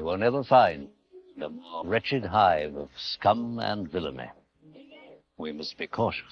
You will never find a more wretched hive of scum and villainy. We must be cautious.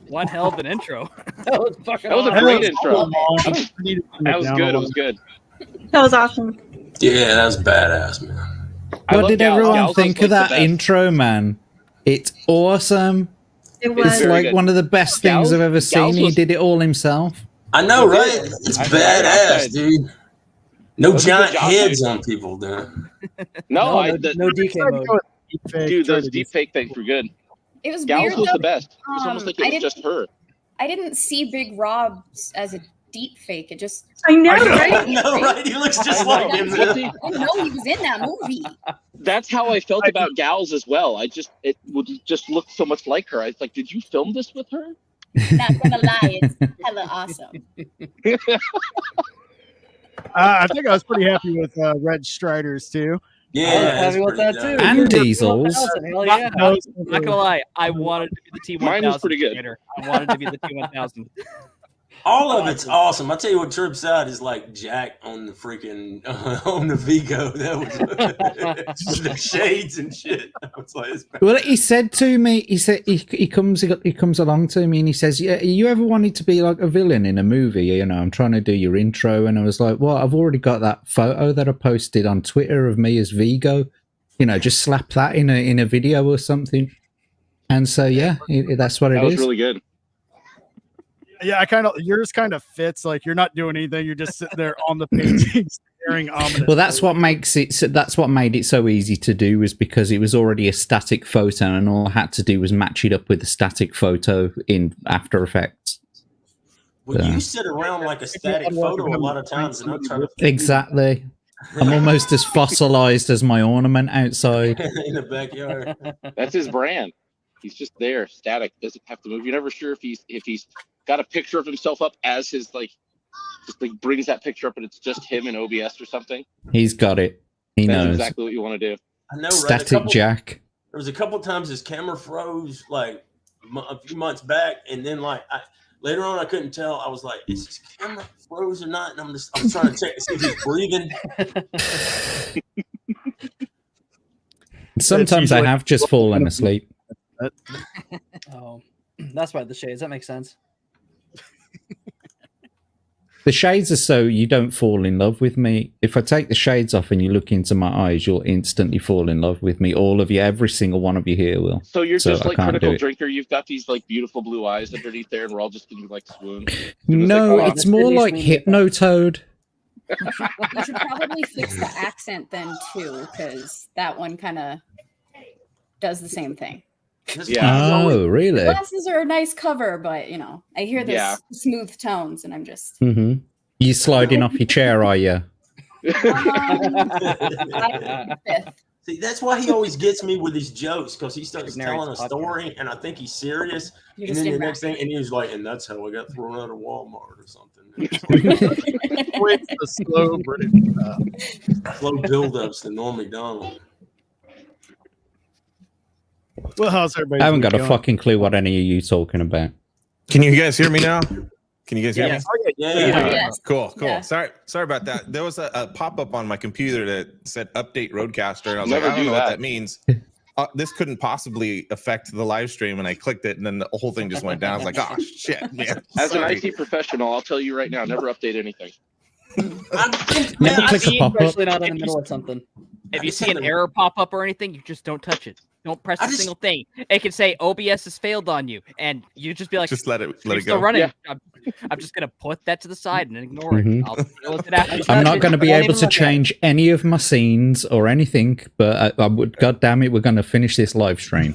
One hell of an intro. That was fucking That was a awesome. great intro. That was good. It was good. That was awesome. Yeah, that was badass, man. What did everyone Gals think was of like that the best. intro, man? It's awesome. It It's was. very like good. one of the best things Gals- I've ever seen. Gals He was- did it all himself. I know, Well, right? It's I badass, dude. No That was a good giant job, heads dude. on people, dude. No, No DK mode. dude, those deep fake things were good. It was Gals weird was though. the best. It was almost like it I was just her. I didn't see Big Rob as a deep fake. It just I know, I know. right? I know, right? He looks just like him. I didn't know he was in that movie. That's how I felt about Gals as well. It would just look so much like her. I was like, did you film this with her? Not gonna lie, it's hella awesome. I think I was pretty happy with RedStriders too. Yeah, I was that's happy with pretty that too. dope. And Diesels. Hell yeah. Those I'm not gonna lie, I wanted to be the T1000. Mine was pretty good. creator. I wanted to be the T1000. All of it's awesome. I tell you what trips out is like Jack on the freaking on the Vigo. That was the shades and shit. I was like, it's Well, he said to me, he said he comes along to me and he says, "Yeah, you ever wanted to be like a villain in a movie? You know, I'm trying to do your intro." And I was like, "Well, I've already got that photo that I posted on Twitter of me as Vigo. You know, just slap that in a video or something." And so yeah, that's what it That was is. really good. Yeah, yours kind of fits. Like you're not doing anything. You're just sitting there on the painting Staring ominous. Well, that's what makes it. That's what made it so easy to do, is because it was already a static photo, and all I had to do was match it up with a static photo in After Effects. Well, you sit around like a static photo a lot of times, and I'm trying to Exactly. I'm almost as fossilized as my ornament outside. in the backyard. That's his brand. He's just there, static, doesn't have to move. You're never sure if he's got a picture of himself up as his just brings that picture up and it's just him in OBS or something. He's got it. He That's knows. exactly what you want to do. I know, right? Static Jack. There was a couple times his camera froze like a few months back, and then later on I couldn't tell. I was like, is his camera froze or not? And I'm trying to check to see if he's breathing. Sometimes I have just fallen asleep. Oh, that's why the shades. That makes sense. The shades are so you don't fall in love with me. If I take the shades off and you look into my eyes, you'll instantly fall in love with me. All of you, every single one of you here will. So you're just I like can't do Critical it. Drinker. You've got these beautiful blue eyes underneath there, and we're all just gonna be swoon. No, oh, it's more like Hypnotoad. You should probably fix the accent then too, because that one kind of does the same thing. Yeah. Oh, really? Glasses are a nice cover, but I hear this Yeah. smooth tones, and I'm just. Mm-hmm. You sliding off your chair, are you? See, that's why he always gets me with his jokes, because he starts Narrates telling a podcast. story, and I think he's serious. You're And just then the in next thing, and he's like, and that's how I got thrown out of Walmart or something. It's the slow British. Slow build-ups to Norm Macdonald. Well, how's everybody? I haven't got a fucking clue what any of you talking about. Can you guys hear me now? Can you guys hear me? Yeah. Yes. Cool. Yeah. Sorry about that. There was a pop-up on my computer that said update Roadcaster, and I was Never like, I don't do know what that. that means. This couldn't possibly affect the live stream, and I clicked it, and then the whole thing just went down. I was like, oh shit, man. As an Sorry. IT professional, I'll tell you right now, never update anything. Never click a pop-up. Especially not in the middle of something. If you see an error pop up or anything, you just don't touch it. Don't press a single thing. It can say OBS has failed on you, and you just be like, Just let it "You're go. still running." Yeah. I'm just gonna put that to the side and ignore it. Mhm. I'll deal with it after. I'm not going to be Won't able even to look at it. change any of my scenes or anything, but I would. God damn it, we're going to finish this live stream.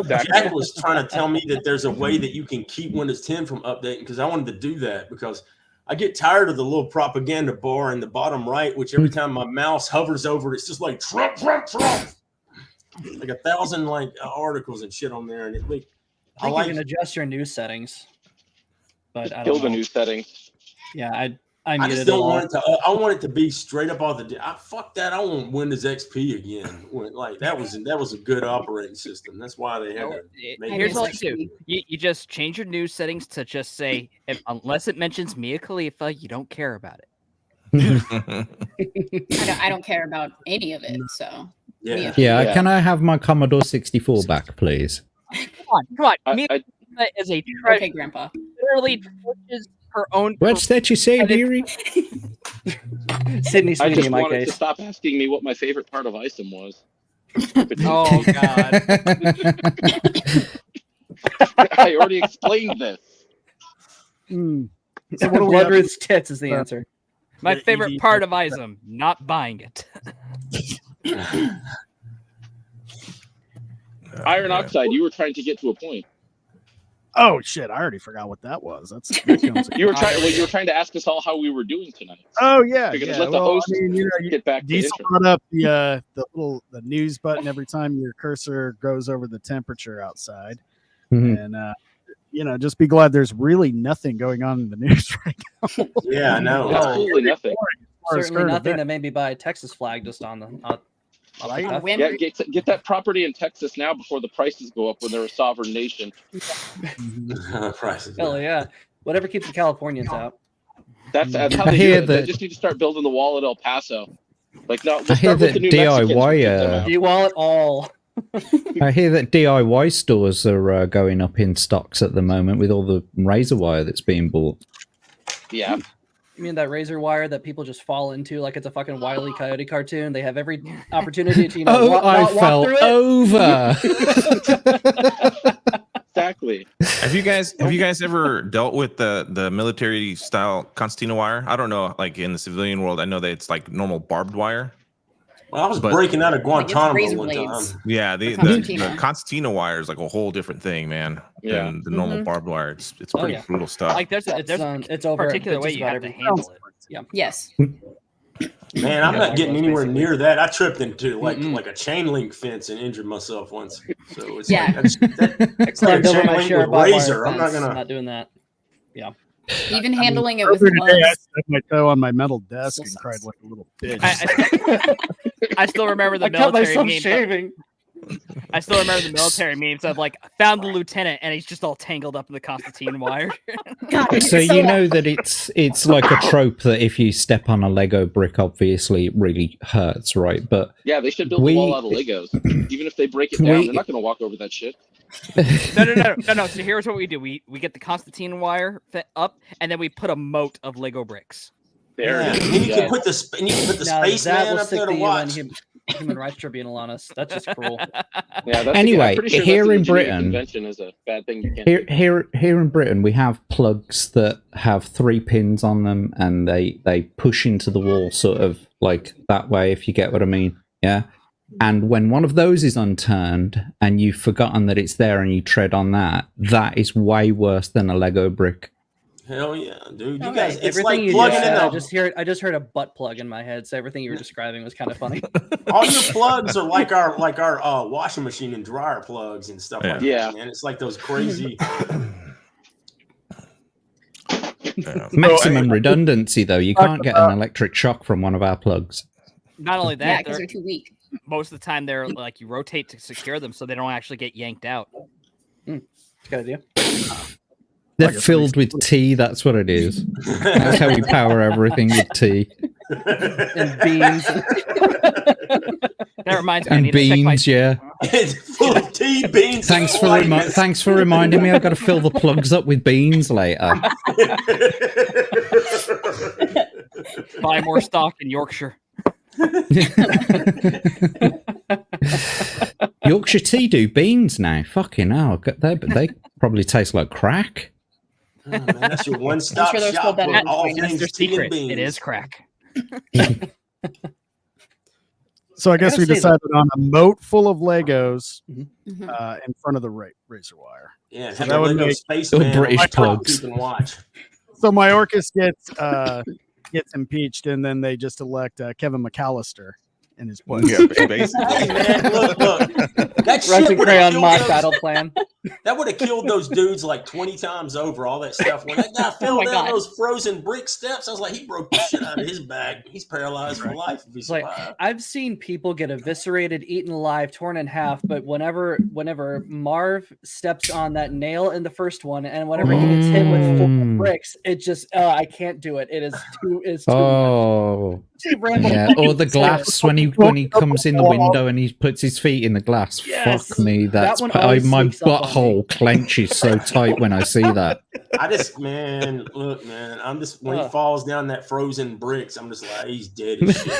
Jack was trying to tell me that there's a way that you can keep Windows 10 from updating, because I wanted to do that, because I get tired of the little propaganda bar in the bottom right, which every time my mouse hovers over it, it's just like Trump, Trump, Trump. Like 1,000 articles and shit on there, and I think you can adjust your news settings, but I Kill don't the know. news settings. Yeah, I I muted just it don't all. want it to. I want it to be straight up off the. Fuck that! I want Windows XP again. That was a good operating system. That's why they had to make Here's it. what you do: you just change your news settings to just say, unless it mentions Mia Khalifa, you don't care about it. I don't care about any of it. So Yeah. Yeah, can I have my Commodore 64 back, please? Come on. Mia Khalifa is a treasure. Okay, Grandpa. Literally torches her own. What's that you say, dearie? Sydney I Sweeney just in my wanted case. to stop asking me what my favorite part of ISOM was. Oh God! I already explained this. So what do we have? Bloodroot's tits is the answer. My the favorite EV part of ISOM, not buying it. Iron Oxide, you were trying to get to a point. Oh shit! I already forgot what that was. You were trying to ask us all how we were doing tonight. Oh yeah, You're gonna yeah. let the Well, host I mean, get back to Diesel intro. brought up the news button every time your cursor goes over the temperature outside, Mhm. and just be glad there's really nothing going on in the news right now. Yeah, I know. Absolutely nothing. Certainly nothing that made me buy a Texas flag just on the. Right? cuff. Yeah, get that property in Texas now before the prices go up when they're a sovereign nation. Prices. Hell yeah! Whatever keeps the Californians out. That's how I they do hear it. They that- just need to start building the wall at El Paso. Like, no, I let's hear start with that the New Mexicans. DIY, Get them out. You wallet all. I hear that DIY stores are going up in stocks at the moment with all the razor wire that's being bought. Yeah. You mean that razor wire that people just fall into like it's a fucking Wile E. Coyote cartoon? They have every opportunity to Oh, walk I through fell it. over. Exactly. Have you guys ever dealt with the military style concertina wire? I don't know, like in the civilian world, I know that it's like normal barbed wire. Well, I was breaking out of Like it's Guantanamo razor one blades. time. Yeah, the concertina. concertina wire is like a whole different thing, man, Yeah. than the normal barbed wire. It's pretty yeah. brutal stuff. Like there's a It's over particular way just you about have to every- handle it. Yeah. Yes. Man, I'm Yeah, not getting Barbados, anywhere basically. near that. I tripped into like Mm-mm. like a chain link fence and injured myself once. So it's Yeah. like that's I it's like a climbed over chain my link share with of barbed wire razor. I'm not fence. gonna. Not doing that. Even handling it with Earlier today, I gloves. stuck my toe on my metal desk So and sucks. cried like a little bitch. I still remember the I cut military myself meme. shaving. I still remember the military memes of like found the lieutenant and he's just all tangled up in the concertina wire. God, it's So you bad. know that it's like a trope that if you step on a Lego brick, obviously it really hurts, right? But Yeah, they should build a wall out of Legos. Even if they break it down, they're not going to walk over that shit. No. So here's what we do: we get the concertina wire up, and then we put a moat of Lego bricks. There Yeah, it is. and then you Yeah. can put the Now, spaceman that will up stick there the to watch. Human Rights Tribunal on us. That's just cruel. Yeah, that's Anyway, I'm pretty sure here that's in a Geneva Britain- convention is a bad thing you can't do. here in Britain, we have plugs that have 3 pins on them, and they push into the wall, sort of like that way, if you get what I mean. Yeah. And when one of those is unturned and you've forgotten that it's there and you tread on that, that is way worse than a Lego brick. Hell yeah, dude! You Okay. guys, it's Everything like you plugging just in said, the. I just heard a butt plug in my head. So everything you were describing was kind of funny. All your plugs are like our washing machine and dryer plugs and stuff like Yeah. that, man. It's like those crazy. Maximum redundancy, though. You can't get an electric shock from one of our plugs. Not only Yeah, that, because they're too weak. most of the time they're like you rotate to secure them so they don't actually get yanked out. Good idea. They're Like a filled with tea. That's what it is. That's how we power everything with tea And beans. That reminds me, I and need to check my beans. Yeah. It's full of tea, beans. Thanks and for whiteness. thanks for reminding me. I've got to fill the plugs up with beans later. buy more stock in Yorkshire. Yorkshire tea do beans now. Fucking hell. They probably taste like crack. Oh, man, that's your one-stop I'm sure they're still shop better for than all That's That's things their tea and secret. beans. It is crack. So I guess gotta we say decided on a moat full of Legos Mhm. in front of the razor wire. Yeah, So have that a would Lego make- spaceman. British on top plugs. You can watch. So Mayorkas gets impeached, and then they just elect Kevin McAllister in his place. Yeah, Hey, basically. man, look. That Russian shit would crayon have mock killed battle plan. that would have killed those dudes like 20 times over. All that stuff. When that guy fell my down God. those frozen brick steps, I was like, he broke the shit out of his back. He's paralyzed for life if he It's like survived. I've seen people get eviscerated, eaten alive, torn in half, but whenever Marv steps on that nail in the first one, and whenever he gets hit with full bricks, it just I can't do it. It is too much. Oh, See, Rambo- yeah. Or the glass when he comes in the window and he puts his feet in the glass. Yes. Fuck me. That's one always my sneaks up on me. butthole clenches so tight when I see that. I just, man, look, man. I'm just when he falls down that frozen bricks, I'm just like, he's dead as shit.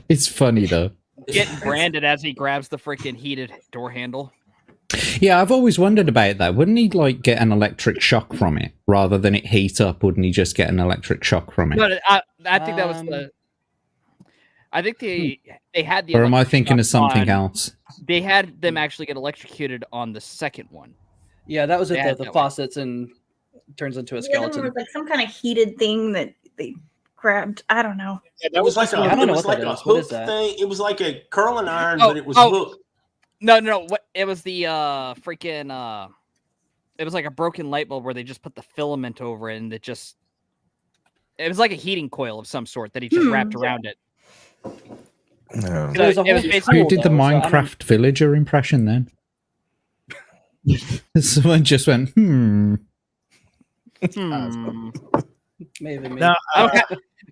It's funny though. Getting branded as he grabs the freaking heated door handle. Yeah, I've always wondered about that. Wouldn't he like get an electric shock from it rather than it heat up? Wouldn't he just get an electric shock from it? But I think that was the. I think they had the. Or am I electric thinking of shock something on- else? They had them actually get electrocuted on the second one. Yeah, that was it. Yeah, The that faucets and turns into a The other one skeleton. was like some kind of heated thing that they grabbed. I don't know. It was like I don't know it was what like that a is. What hook is that? thing. It was like a curling iron, Oh, but it was oh. hooked. No. What it was the freaking it was like a broken light bulb where they just put the filament over it and it was like a heating coil of some sort that he just wrapped around it. No. So was a it was whole basically Who did the though, so I don't- Minecraft villager impression then? Someone just went, Maybe. Now, I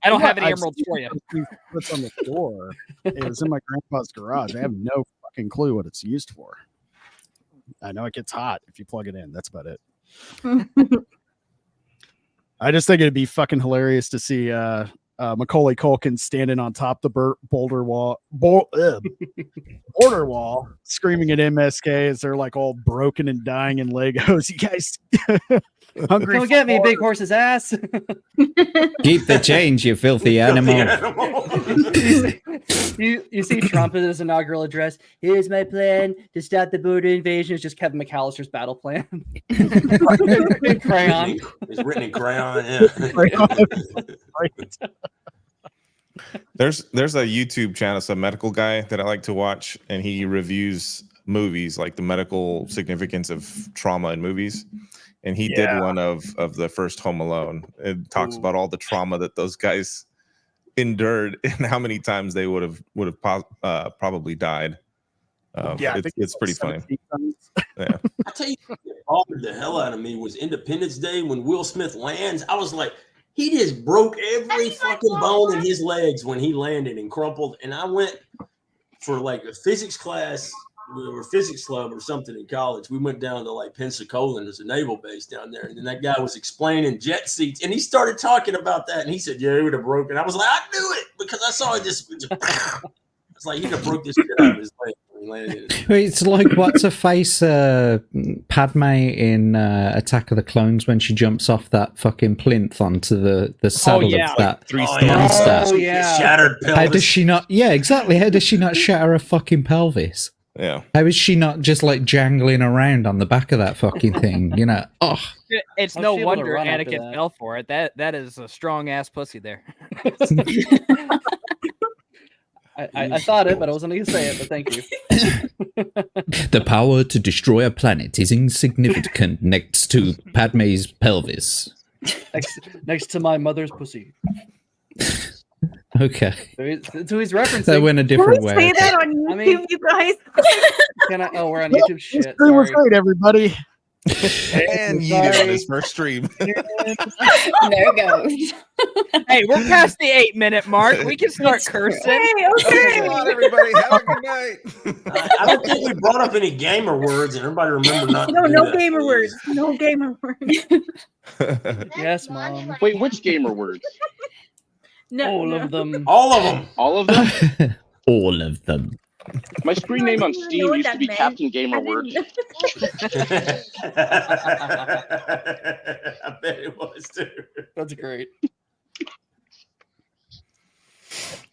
don't have any I've emeralds seen for you. those two What's on the floor? It was in my grandpa's garage. I have no fucking clue what it's used for. I know it gets hot if you plug it in. That's about it. I just think it'd be fucking hilarious to see Macaulay Culkin standing on top the border wall, screaming at MSK as they're like all broken and dying in Legos. You guys hungry? Don't get me, big horse's ass. Keep the change, you filthy animal. you see Trump in his inaugural address. Here's my plan to stop the border invasion. It's just Kevin McAllister's battle plan. in crayon. It's written in crayon. Yeah. There's a YouTube channel, some medical guy that I like to watch, and he reviews movies, like the medical significance of trauma in movies. And he did one of the first Home Alone. It talks about all the trauma that those guys endured and how many times they would have probably died. It's pretty funny. Yeah. I tell you, what bothered the hell out of me was Independence Day when Will Smith lands. I was like, he just broke every fucking bone in his legs when he landed and crumpled. And I went for like a physics class or physics club or something in college. We went down to like Pensacola, and there's a naval base down there. And then that guy was explaining jet seats, and he started talking about that. And he said, "Yeah, he would have broken." I was like, "I knew it," because I saw it just. It's like he could have broke this shit out of his leg when he landed. It's like what's her face, Padme in Attack of the Clones when she jumps off that fucking plinth onto the saddle of that monster. Oh yeah, shattered pelvis. How does she not? Yeah, exactly. How does she not shatter her fucking pelvis? Yeah. How is she not just like jangling around on the back of that fucking thing? You know, It's no wonder Anakin fell for it. That is a strong ass pussy there. I thought it, but I wasn't going to say it, but thank you. The power to destroy a planet is insignificant next to Padme's pelvis. Next to my mother's pussy. Okay. So he's referencing. That went a different way. Say that on YouTube, you guys. We're on YouTube. Shit. This stream was great, everybody. And yeeted on his first stream. There it goes. Hey, we're past the 8-minute mark. We can start cursing. Hey, okay. Come on, everybody. Have a good night. I don't think we brought up any gamer words, and everybody remember not. No gamer words. No gamer words. Yes, Mom. Wait, which gamer words? No, All of them. All of them. All of them? All of them. My screen name on I didn't Steam know what used to that be meant. Captain Gamer I Words. didn't- I bet it was too. That's great.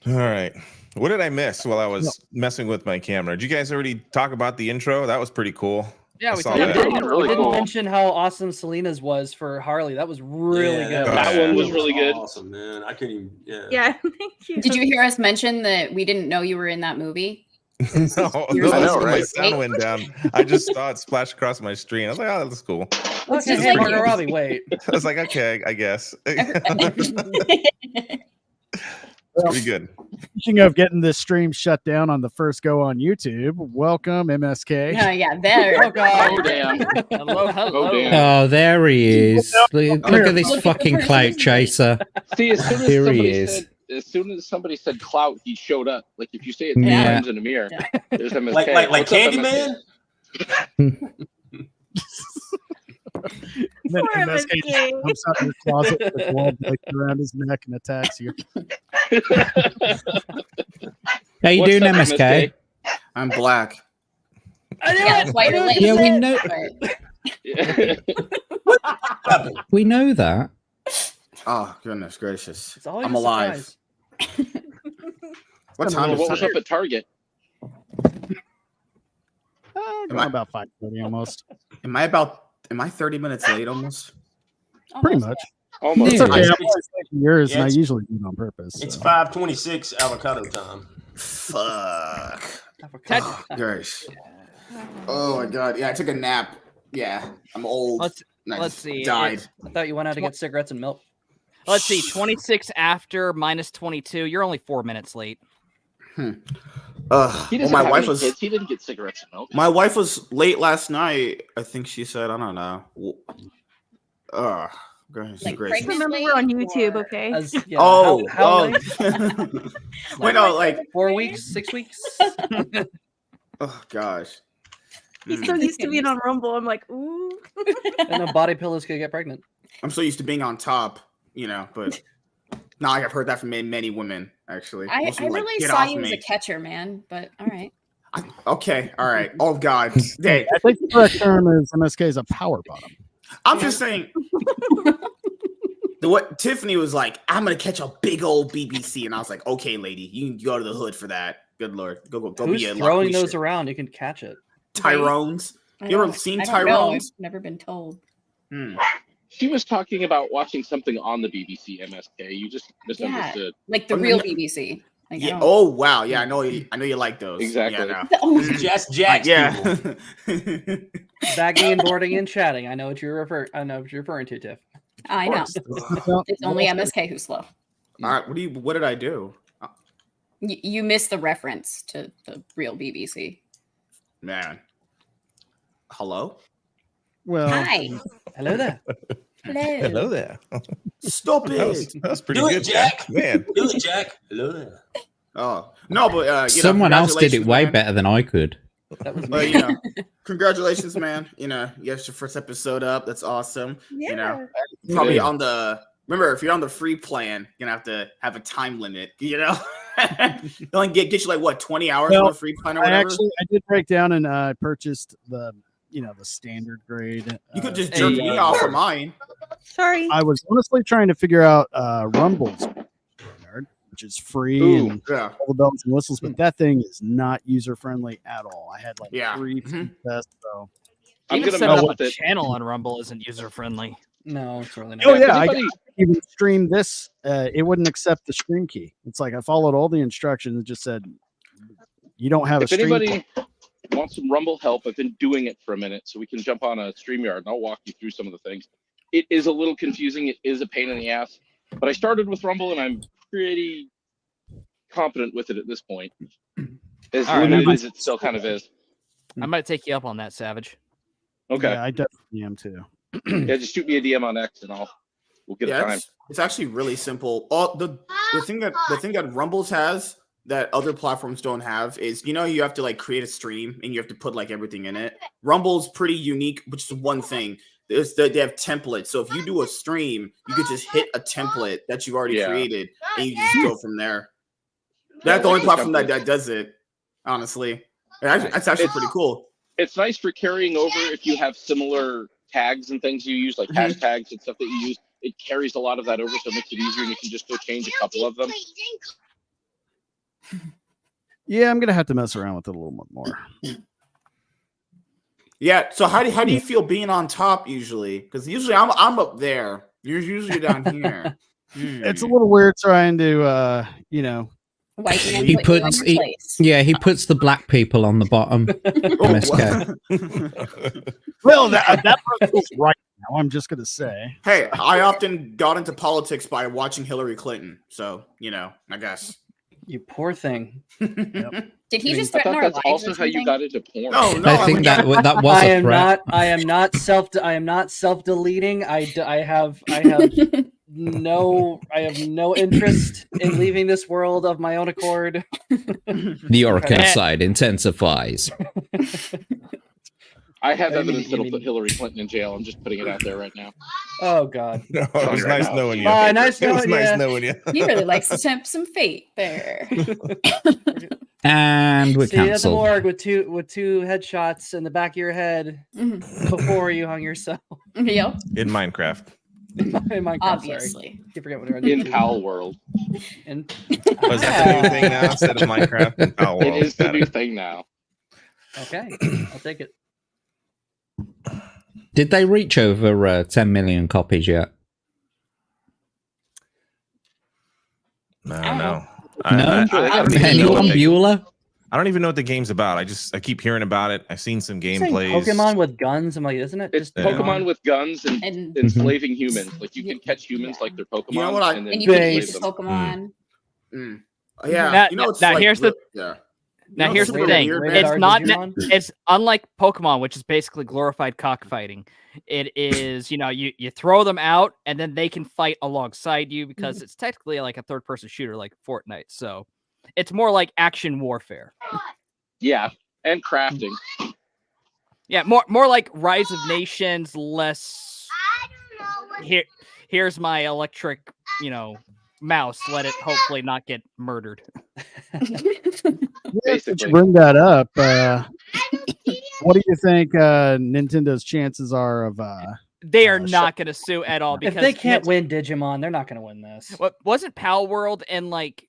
All right. What did I miss while I was messing with my camera? Did you guys already talk about the intro? That was pretty cool. Yeah, we saw talked that. about Yeah, really We didn't cool. mention how awesome Selena's was for Harley. That was really good. That one was really good. Awesome, man. I couldn't even. Yeah. Yeah, thank you. Did you hear us mention that we didn't know you were in that movie? No, Yours I know, my right? sound went down. I just saw it splash across my screen. I was like, oh, that's cool. It's Okay, just hey, like Margot you. Robbie, wait. I was like, okay, I guess. Pretty good. Speaking of getting this stream shut down on the first go on YouTube, welcome MSK. Yeah, there. Oh God. Oh, damn. Hello, hello. Oh, damn. Oh, there he is. Look at this Look at fucking the clout person's chaser. See, Here he is. as soon as somebody said clout, he showed up. Like if you say it 10 Yeah. times in a mirror, there's MSK. Like What's up, Candyman. And then Poor MSK just MSK. jumps out of your closet with a wall like around his neck and attacks you. How you What's doing, up, MSK? I'm black. Yeah, that's why you're late. Yeah, we know. But We know that. Oh, goodness gracious. It's always I'm a alive. surprise. What time Well, is what was it? up at Target? Going about 5:30 almost. Am I 30 minutes late almost? Pretty much. Almost. It's okay. Yeah. I'm always taking yours, Yeah, and I it's- usually do it on purpose. It's so. 5:26 avocado time. Fuck. Ted, Oh, gosh. Oh my god. Yeah, I took a nap. Yeah, I'm old. let's and I let's just see. Died. I thought you went out to get cigarettes and milk. Let's see. 26 after minus 22. You're only 4 minutes late. Well, He doesn't my have wife any was kids. He didn't get cigarettes and milk. my wife was late last night. I think she said, I don't know. Goodness Like gracious. pregnant? Remember, we're on YouTube, okay? As, yeah, Oh, how many? Wait, no, like, 4 weeks, 6 weeks. oh gosh. He's so used to being on Rumble. I'm like, ooh. And then body pillows could get pregnant. I'm so used to being on top, you know, but No, I've heard that from many women, actually. I Mostly like, really "Get saw off you as me." a catcher, man. But all right. Okay, all right. Oh God, hey, I think the correct term is MSK is a power bottom. I'm just saying. What Tiffany was like, I'm gonna catch a big old BBC, and I was like, okay, lady, you can go to the hood for that. Good Lord, go Who's be a throwing LaQuisha. those around? You can catch it. Tyrones. You ever seen I don't know. I've Tyrones? never been told. She was talking about watching something on the BBC MSK. You just misunderstood. Like the real BBC. Like, Yeah. Oh wow. Yeah, I know you like those. Exactly. Yeah, Just Jack's yeah. Bagging and boarding and chatting. I know what you're referring to, Tiff. I know. It's only MSK who's slow. All right. What did I do? You missed the reference to the real BBC. Man. Hello? Well, Hi. Hello there. Hello. Hello there. Stop it. That was pretty Do good, it, Jack. Man. Do it, Jack. Hello there. Oh no, but Someone else did it congratulations, way man. better than I could. That was Well, me. Congratulations, man. You get your first episode up. That's awesome. Yeah. Probably on the. Remember, if you're on the free plan, you're gonna have to have a time limit. They only get you like what 20 hours on the free plan or whatever. I did break down and purchased the the standard grade. You could just jerk me off of mine. Sorry. I was honestly trying to figure out Rumble's, which is free and all the bells and whistles, but that thing is not user friendly at all. I had like 3 tests, so Even gonna setting mess up with a it. channel on Rumble isn't user friendly. No, it's really not. Oh yeah, I even streamed this. It wouldn't accept the stream key. It's like I followed all the instructions. It just said you don't have a If stream. anybody wants some Rumble help, I've been doing it for a minute, so we can jump on a StreamYard and I'll walk you through some of the things. It is a little confusing. It is a pain in the ass, but I started with Rumble and I'm pretty competent with it at this point. As All right, limited as it still kind of is. I might take you up on that, Savage. Okay. Yeah, I definitely am too. Yeah, just shoot me a DM on X and we'll get a time. It's actually really simple. The thing that Rumbles has that other platforms don't have is you have to like create a stream and you have to put like everything in it. Rumble's pretty unique, which is one thing. They have templates, so if you do a stream, you could just hit a template that you've already created and you just go from there. That's the only platform that does it. Honestly, that's actually pretty cool. It's nice for carrying over if you have similar tags and things you use, like hashtags and stuff that you use. It carries a lot of that over, so it makes it easier, and you can just go change a couple of them. Yeah, I'm gonna have to mess around with it a little bit more. Yeah. So how do you feel being on top usually? Because usually I'm up there. You're usually down here. It's a little weird trying to He puts he puts the black people on the bottom. MSK. Well, that person's right now. I'm just gonna say. Hey, I often got into politics by watching Hillary Clinton, so I guess. You poor thing. Did he just I threaten thought our that's lives? also or how you something? got into porn. No, I think that was a threat. I am not self-deleting. I have no interest in leaving this world of my own accord. The Oracle side intensifies. I have evidence that'll put Hillary Clinton in jail. I'm just putting it out there right now. Oh God. No, it was nice knowing you. Nice It was nice knowing knowing you. He really likes to tempt some fate there. And we're See you at the cancelled. morgue with two headshots in the back of your head before you hung yourself. Yep. In Minecraft. In Minecraft, Obviously. Sorry. I forget what it In Pal World. Was that the new thing now instead of Minecraft? Oh, well, It is the got new it. thing now. Okay, I'll take it. Did they reach over 10 million copies yet? No. No? Anyone Bueller? I don't even know what the game's about. I keep hearing about it. I've seen some gameplays. Pokemon with guns. I'm like, isn't it? It's Just Pokemon with guns and enslaving humans. Like you can catch humans like they're Pokemon. You know what and then And you can enslave eat the them. Pokemon. Yeah. Now, it's now like, here's the yeah. Now here's the thing. It's not. It's unlike Pokemon, which is basically glorified cockfighting. It is, you throw them out and then they can fight alongside you because it's technically like a third-person shooter, like Fortnite. So it's more like action warfare. Yeah, and crafting. Yeah, more like Rise of Nations, less. Here's my electric, mouse. Let it hopefully not get murdered. Basically, you bring that up. What do you think Nintendo's chances are of? They are not going to sue at all because if they can't win Digimon, they're not going to win this. Wasn't Pal World in like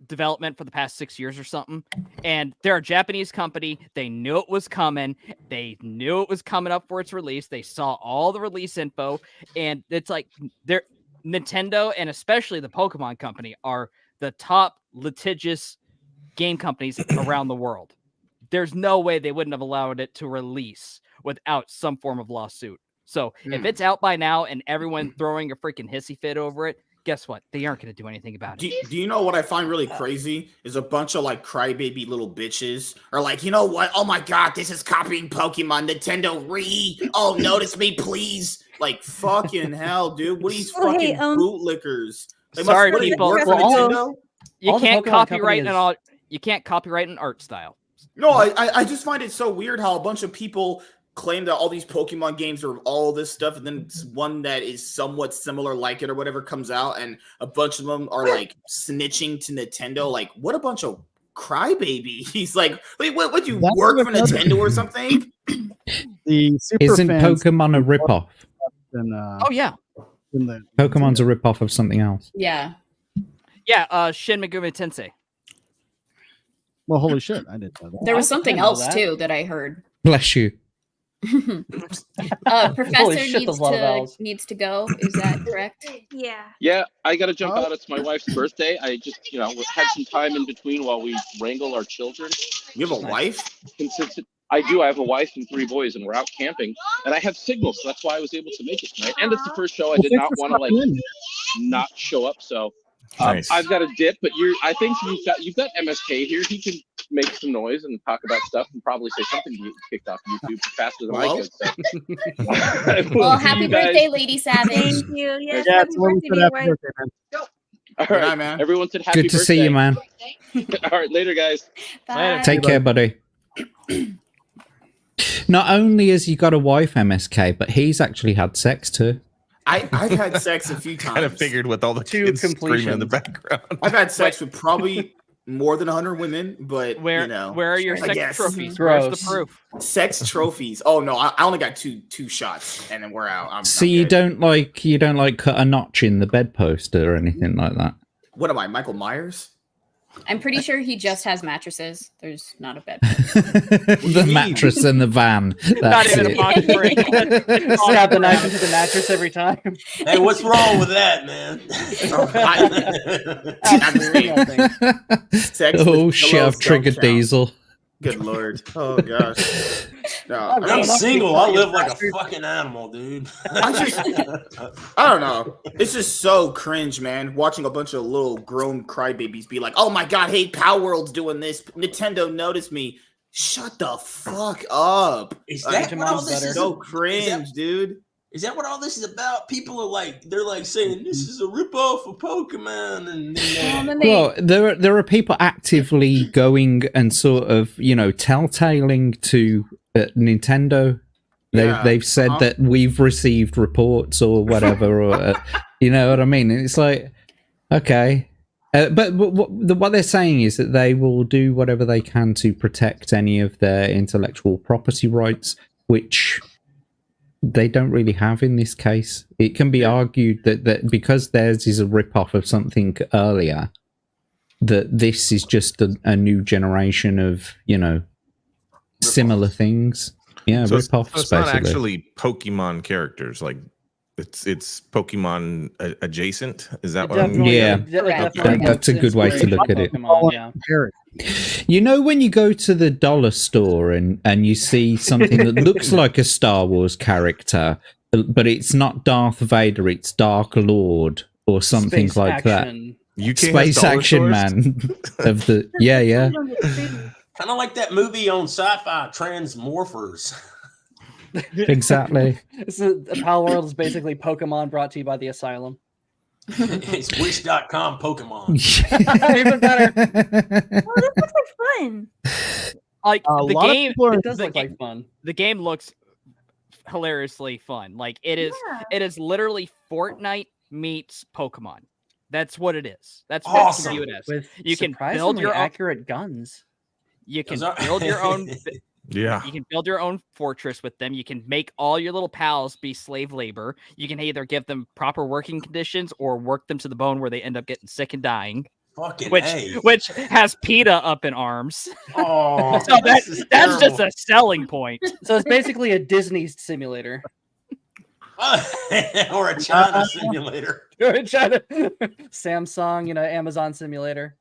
development for the past 6 years or something? And they're a Japanese company. They knew it was coming. They knew it was coming up for its release. They saw all the release info, and it's like they're Nintendo and especially the Pokemon Company are the top litigious game companies around the world. There's no way they wouldn't have allowed it to release without some form of lawsuit. So if it's out by now and everyone throwing a freaking hissy fit over it, guess what? They aren't going to do anything about it. Do you know what I find really crazy is a bunch of like crybaby little bitches are like, you know what? Oh my God, this is copying Pokemon. Nintendo oh, notice me, please. Like fucking hell, dude. What are these fucking bootlickers? Sorry, people. You can't copyright is... You can't copyright an art style. No, I just find it so weird how a bunch of people claim that all these Pokemon games are all this stuff, and then it's one that is somewhat similar like it or whatever comes out, and a bunch of them are like snitching to Nintendo. Like, what a bunch of crybabies. He's like, wait, what you work for Nintendo or something? The Super Isn't fans Pokemon a ripoff? Oh yeah. Pokemon's a ripoff of something else. Yeah. Yeah, Shin Megami Tensei. Well, holy shit, I didn't know that. There was something else too that I heard. Bless you. Professor needs to go. Is that correct? Yeah. Yeah, I got to jump out. It's my wife's birthday. I just, had some time in between while we wrangle our children. You have a wife? Consistent. I do. I have a wife and 3 boys, and we're out camping. And I have signal, so that's why I was able to make it tonight. And it's the first show I did not want to not show up. So Nice. I've got a dip, but I think you've got MSK here. He can make some noise and talk about stuff and probably say something to get kicked off YouTube faster than I could. So. Well, happy birthday, Lady Savage. Thank you. Yes, Yeah, happy birthday, man. All right, man. Everyone said happy Good to birthday. see you, man. All right, later, guys. Bye. Take care, buddy. Not only has he got a wife, MSK, but he's actually had sex too. I've had sex a few times. Kind of figured with all the kids screaming in the background. I've had sex with probably more than 100 women, but where are your sex trophies? Where's the proof? Sex trophies. Oh no, I only got two shots, and then we're out. So you don't like cut a notch in the bedpost or anything like that? What am I, Michael Myers? I'm pretty sure he just has mattresses. There's not a bed. The mattress and the van. Not That's even a box break. Stab the knife into the mattress every time. Hey, what's wrong with that, man? Oh shit! I've triggered Diesel. Good lord! Oh gosh! No, I'm single. I live like a fucking animal, dude. I don't know. It's just so cringe, man. Watching a bunch of little grown crybabies be like, "Oh my god, hey, Power World's doing this. Nintendo noticed me." Shut the fuck up! Is that what all this is? So cringe, dude. Is that what all this is about? People are like, they're like saying this is a ripoff of Pokemon, and well, there are people actively going and sort of telltaling to Nintendo. They've said that we've received reports or whatever, or you know what I mean. And it's like, okay, but what they're saying is that they will do whatever they can to protect any of their intellectual property rights, which they don't really have in this case. It can be argued that because theirs is a rip-off of something earlier, that this is just a new generation of, similar things. Yeah, so rip-offs, it's not actually Pokemon characters. Like, it's Pokemon adjacent. Is that what I'm... Yeah, that's a good way to look at it. When you go to the dollar store and you see something that looks like a Star Wars character, but it's not Darth Vader, it's Dark Lord or something Space like action. that. Space Action Man of the kind of like that movie on Sci-Fi, Transmorphers. Exactly. Power World is basically Pokemon brought to you by the Asylum. It's wish.com Pokemon. Even better. Oh, this looks like fun. Like the game, it does look like fun. The game looks hilariously fun. Like it is literally Fortnite meets Pokemon. That's what it is. That's what Awesome. you can view it as. With You can build your own, accurate guns. you can Those are- build your own Yeah. you can build your own fortress with them. You can make all your little pals be slave labor. You can either give them proper working conditions or work them to the bone where they end up getting sick and dying. Fucking Which has PETA up in arms. Oh, So that's just a selling point. So it's basically a Disney simulator. or a China simulator. China, Samsung, Amazon simulator.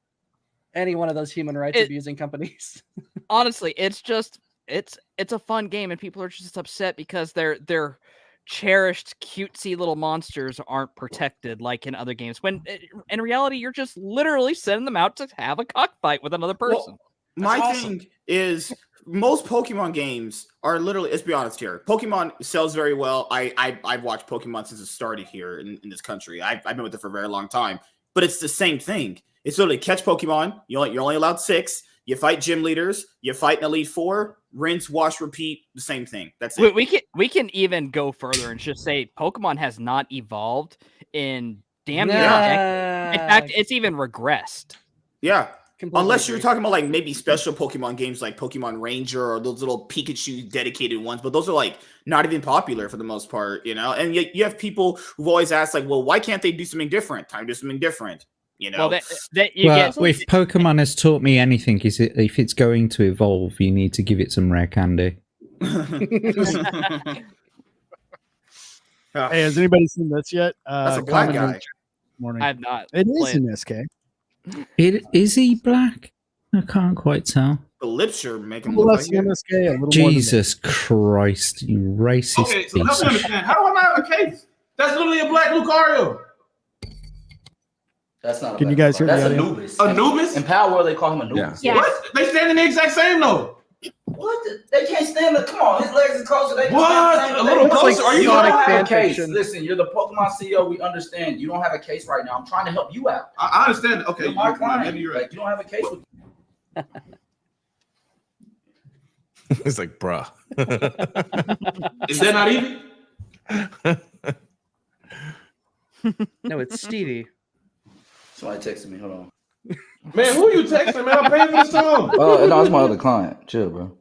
Any one of those human rights abusing companies. Honestly, it's a fun game, and people are just upset because their cherished, cutesy little monsters aren't protected like in other games. When in reality, you're just literally sending them out to have a cockfight with another person. Well, my thing is, most Pokemon games are literally. Let's be honest here. Pokemon sells very well. I've watched Pokemon since it started here in this country. I've been with it for a very long time. But it's the same thing. It's literally catch Pokemon. You're only allowed 6. You fight gym leaders. You fight an Elite 4. Rinse, wash, repeat. The same thing. That's it. We can even go further and just say Pokemon has not evolved in damn near a decade. In fact, it's even regressed. Yeah. Completely Unless you're agree. talking about like maybe special Pokemon games like Pokemon Ranger or those little Pikachu dedicated ones, but those are like not even popular for the most part, And you have people who've always asked like, well, why can't they do something different? Time to do something different, Well, if Pokemon has taught me anything, is it if it's going to evolve, you need to give it some rare candy. Hey, has anybody seen this yet? That's a black comment in the guy. chat this morning. I have not. It is played in SK. Is he black? I can't quite tell. The lips are making Well, look that's like in it. SK, a little more than Jesus Christ, you racist Okay, so piece help me of understand. How do I not have a case? That's literally a black Lucario. That's not. Can you guys hear me? That's out here? Anubis. Anubis? In Power World, they call him Anubis. Yeah. What? They stand in the exact same though. What? They can't stand the. Come on, his legs is closer. They What? Stand the A same. little They- closer? Are you don't Sonic have fan a case. fiction. Listen, you're the Pokemon CEO. We understand. You don't have a case right now. I'm trying to help you out. I understand. Okay, You're my you're client. maybe you're right. Like, you don't have a case with. It's like, bruh. Is that not even? No, it's Stevie. Somebody texted me. Hold on. Man, who you texting, man? I'm paying for this song. Oh no, it's my other client. Chill, bro.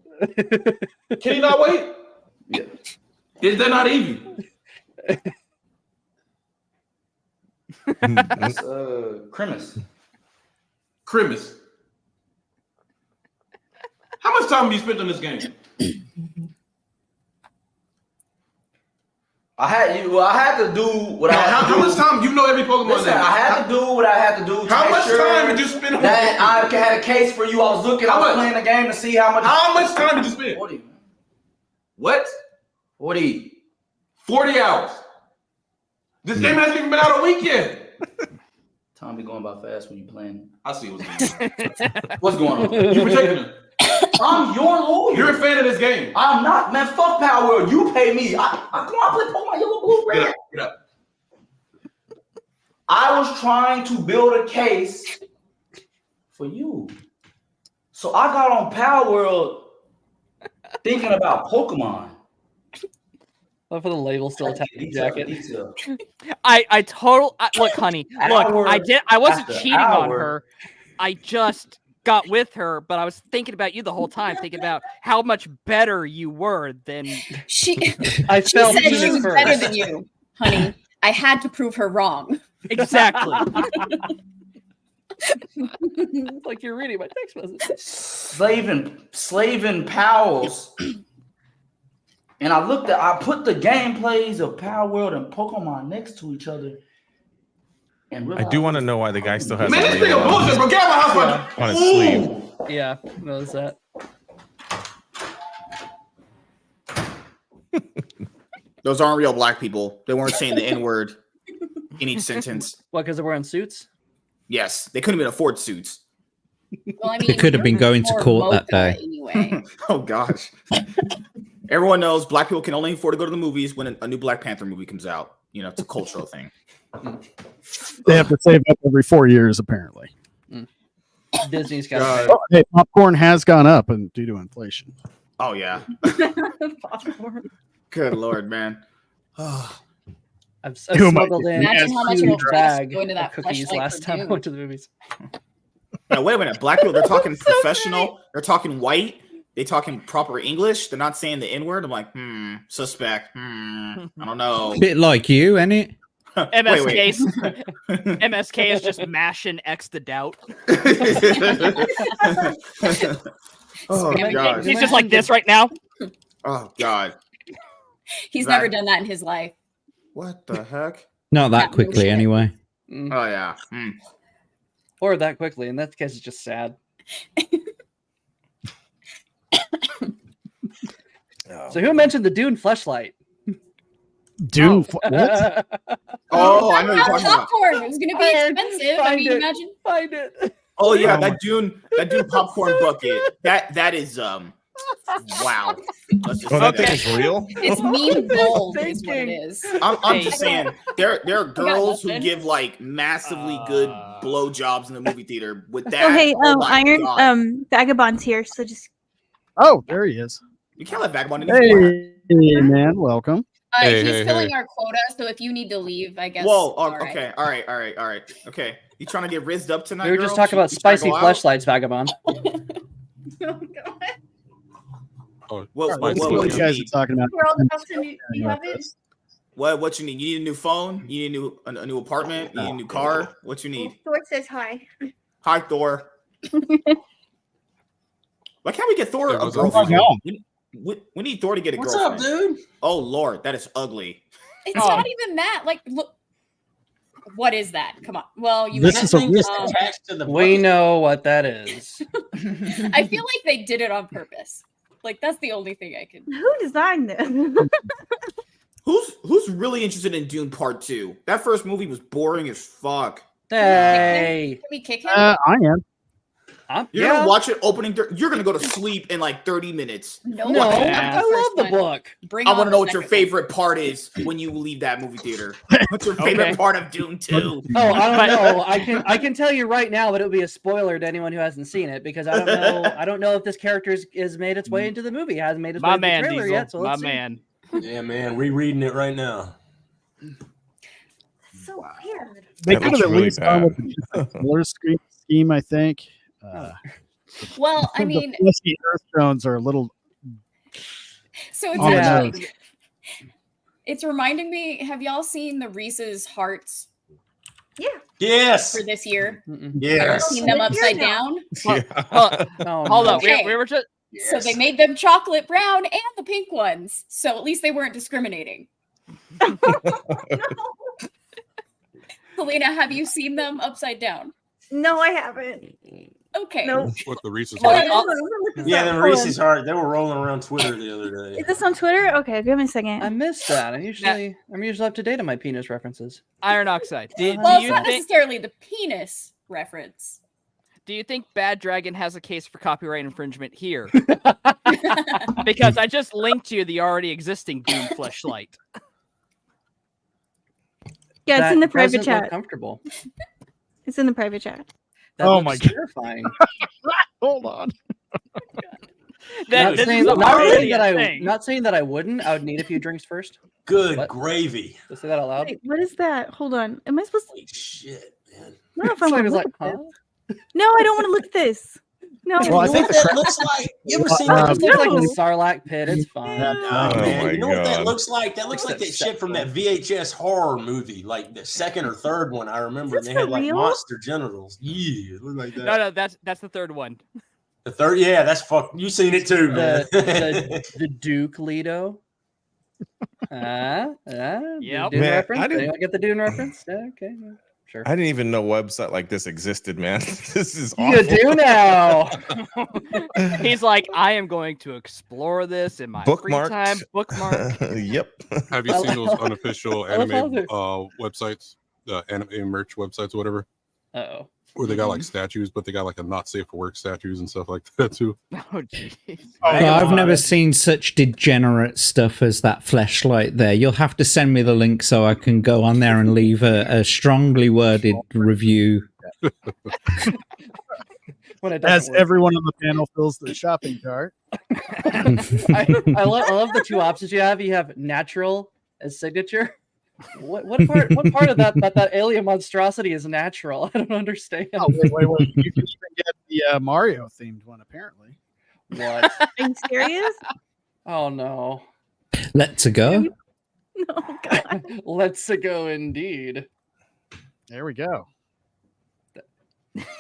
Can you not wait? Yeah. Is that not Evie? That's Crimus. Crimus. How much time have you spent on this game? I had to do what I had to do. How much time? You know every Pokemon Listen, name. I had to do what I had to do. To How make much sure time did you spend on that I had a case for you. I was looking. I was playing the game to see how much. How much time did you spend? 40. What? 40. 40 hours. This game hasn't even been out a week yet. Time be going by fast when you playing. I see what's going on. What's going on? You protecting him. I'm your lawyer. You're a fan of this game. I'm not, man. Fuck Power World. You pay me. Come on, I play Pokemon Yellow, Blue, Red. Get up. I was trying to build a case for you. So I got on Power World thinking about Pokemon. Love for the label still attached to the jacket. Look, honey. Look, I wasn't cheating on her. I just got with her, but I was thinking about you the whole time, thinking about how much better you were than She I she felt said she Venus was first. better than you, honey. I had to prove her wrong. exactly. It's like you're reading my text message. Slaving pals. And I put the gameplays of Power World and Pokemon next to each other. And I do want to know why the guy still has Man, a this label nigga bullshit, bro. Get out of my house, on his sleeve. Yeah, knows that. Those aren't real black people. They weren't saying the N-word in each sentence. What, because they're wearing suits? Yes, they couldn't even afford suits. Well, I They could have been going to or court that mocha day. anyway. Oh gosh. Everyone knows black people can only afford to go to the movies when a new Black Panther movie comes out. You know, it's a cultural thing. They have to save up every 4 years, apparently. Disney's got Oh, hey, popcorn has gone up and due to inflation. Oh yeah. popcorn. Good Lord, man. Oh. I I've Who am I smuggled in Imagine a how much it'll huge cost bag going to of that cookies fleshlight last for time I Dune. went to the movies. Now wait a minute, black people. They're talking professional. They're talking white. They talking proper English. They're not saying the N word. I'm like, suspect. I don't know. Bit like you, ain't it? MSK, MSK is just mashing X the doubt. Oh god. He's just like this right now. Oh god. He's That- never done that in his life. What the heck? Not that Not quickly, bullshit. anyway. Oh yeah. Or that quickly. In that case, it's just sad. So who mentioned the Dune fleshlight? Dune. What? Oh, I know you're Not talking about. popcorn. It was going to be expensive. I mean, imagine. Find it. Oh yeah, Oh that Dune popcorn bucket. That is wow. Let's just Oh, say that thing that. is real? It's meme gold is what it is. I'm just saying there are girls who nothing. give like massively good blowjobs in the movie theater with that. Oh, hey, my Iron, God. Vagabond's here, so just. Oh, there he is. You can't let Vagabond in. He's black. Hey, man, welcome. He's filling our quota, so if you need to leave, I guess. Whoa. all right. Okay. All right. Okay. You trying to get rizzed up tonight? We were girl? just talking about You trying to spicy go out? fleshlights, Vagabond. What That's what you you guys are need? talking about. We're all about to do you have it? What you need? You need a new phone? You need a new apartment? You need a new car? What you need? Thor says hi. Hi, Thor. Why can't we get Thor a what's girlfriend? up? We need Thor to get a What's up, girlfriend. dude? Oh Lord, that is ugly. It's not even that. Like, look. What is that? Come on. Well, you. This might- is a wrist attached to the. We know what that is. I feel like they did it on purpose. Like that's the only thing I can. Who designed this? Who's really interested in Dune Part 2? That first movie was boring as fuck. Hey. Can we kick him? I am. You're gonna watch it opening. You're gonna go to sleep in like 30 minutes. No, No, Watch it I after the love first the one. book. Bring I on want to the know what your second one. favorite part is when you leave that movie theater. What's your favorite part of Dune 2? Oh, I don't know. I can tell you right now, but it would be a spoiler to anyone who hasn't seen it because I don't know. I don't know if this character is made its way into the movie. It hasn't made its way My into man, the trailer Diesel. yet. So My let's see. man. Yeah, man, rereading it right now. So weird. They That could looks have at really least gone bad. with the color scheme, I think. Well, I mean, the fleshy Earth tones are a little. so it's Oh, actually. no. It's reminding me. Have y'all seen the Reese's Hearts Yeah. Yes. for this year? Yes. Seen them Here upside now. down. Oh, Hold no. up. Okay. We were just. So they made them chocolate brown and the pink ones. So at least they weren't discriminating. Selena, have you seen them upside down? No, I haven't. Okay. No. What the Reese's Well, Hearts? Yeah, them Reese's Heart. They were rolling around Twitter the other day. Is this on Twitter? Okay, give me a second. I missed that. I'm usually up to date on my penis references. Iron Oxide. Do Well, it's you not think? necessarily the penis reference. Do you think Bad Dragon has a case for copyright infringement here? Because I just linked you the already existing Doom fleshlight. Yeah, it's in the private doesn't look chat. comfortable. It's in the private chat. That Oh looks my God. terrifying. Hold on. Not This saying, is already a thing. not saying that I wouldn't. I would need a few drinks first. Good What? gravy. Let's say that out loud. Wait, what is that? Hold on. Am I supposed to? Holy shit, man. I don't know if I So want I to was look like, at huh? this. No, I don't want to look at this. No. Well, I You know think what that looks like? You ever seen It that? just looks like No. the Sarlacc pit. It's fine. Nah, Oh man. my You know what that God. looks like? That looks like that shit from that VHS horror movie, like the second or third one. I remember Is they this had for like real? monster genitals. Yeah, it looked like that. No, that's the third one. The third, yeah, that's fuck. You seen it too, man. The Duke Lido. Yep. Dune Man, reference. I didn't- Anyone get the Dune reference? Yeah, okay, yeah, sure. I didn't even know a website like this existed, man. This is You awful. do now. He's like, I am going to explore this in my free Bookmarked. time. Bookmark. Yep. Have you seen those unofficial I love anime how websites, the anime merch websites, or whatever, Uh-oh. where they got like statues, but they got like a not safe for work statues and stuff like that too. Oh, jeez. No, I've never seen such degenerate stuff as that fleshlight there. You'll have to send me the link so I can go on there and leave a strongly worded review. When it As doesn't work. everyone on the panel fills the shopping cart. I love the two options you have. You have natural as signature, What part of that alien monstrosity is natural? I don't understand. Oh, wait. You can even get the Mario themed one, apparently. What? Are you serious? Oh no. Let's go. No, God. Let's go indeed. There we go.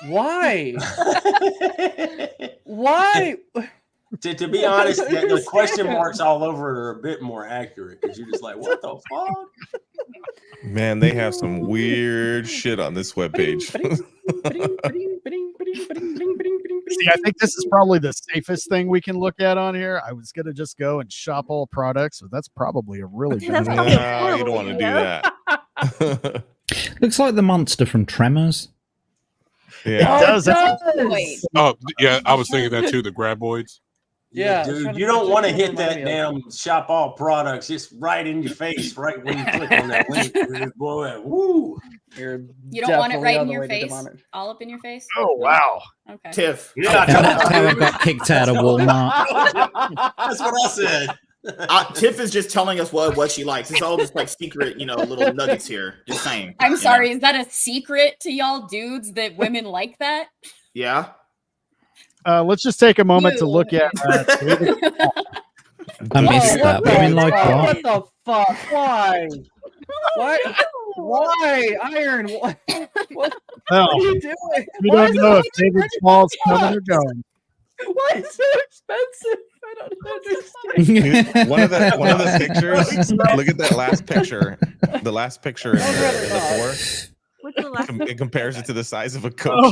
Why? Why? To be honest, the question marks all over it are a bit more accurate because you're just like, what the fuck? Man, they have some weird shit on this webpage. See, I think this is probably the safest thing we can look at on here. I was gonna just go and shop all products, but that's probably a really bad That's idea. probably You don't want to do that. Looks like the monster from Tremors. Yeah. It does. Wait. Oh, yeah, I was thinking that too. The graboids. Yeah, dude, you don't want to hit that damn shop all products. It's right in your face, right when you click on that link. Dude, boy, woo! You You don't want it right in your face, all up in your face. Oh wow. Okay. Tiff. Yeah, that's how I got kicked out of Walmart. That's what I said. Tiff is just telling us what she likes. It's all just like secret, little nuggets here. Just saying. I'm sorry. Is that a secret to y'all dudes that women like that? Yeah. Let's just take a moment to look at. I missed that. Women like What what? the fuck? Why? Why? Iron? What No, are you doing? we Why don't is know it if David Small's coming or going. Why is it so expensive? I don't understand. One of the pictures. Look at that last picture. The last picture in the four. What's the last It compares it to the size of a Coke.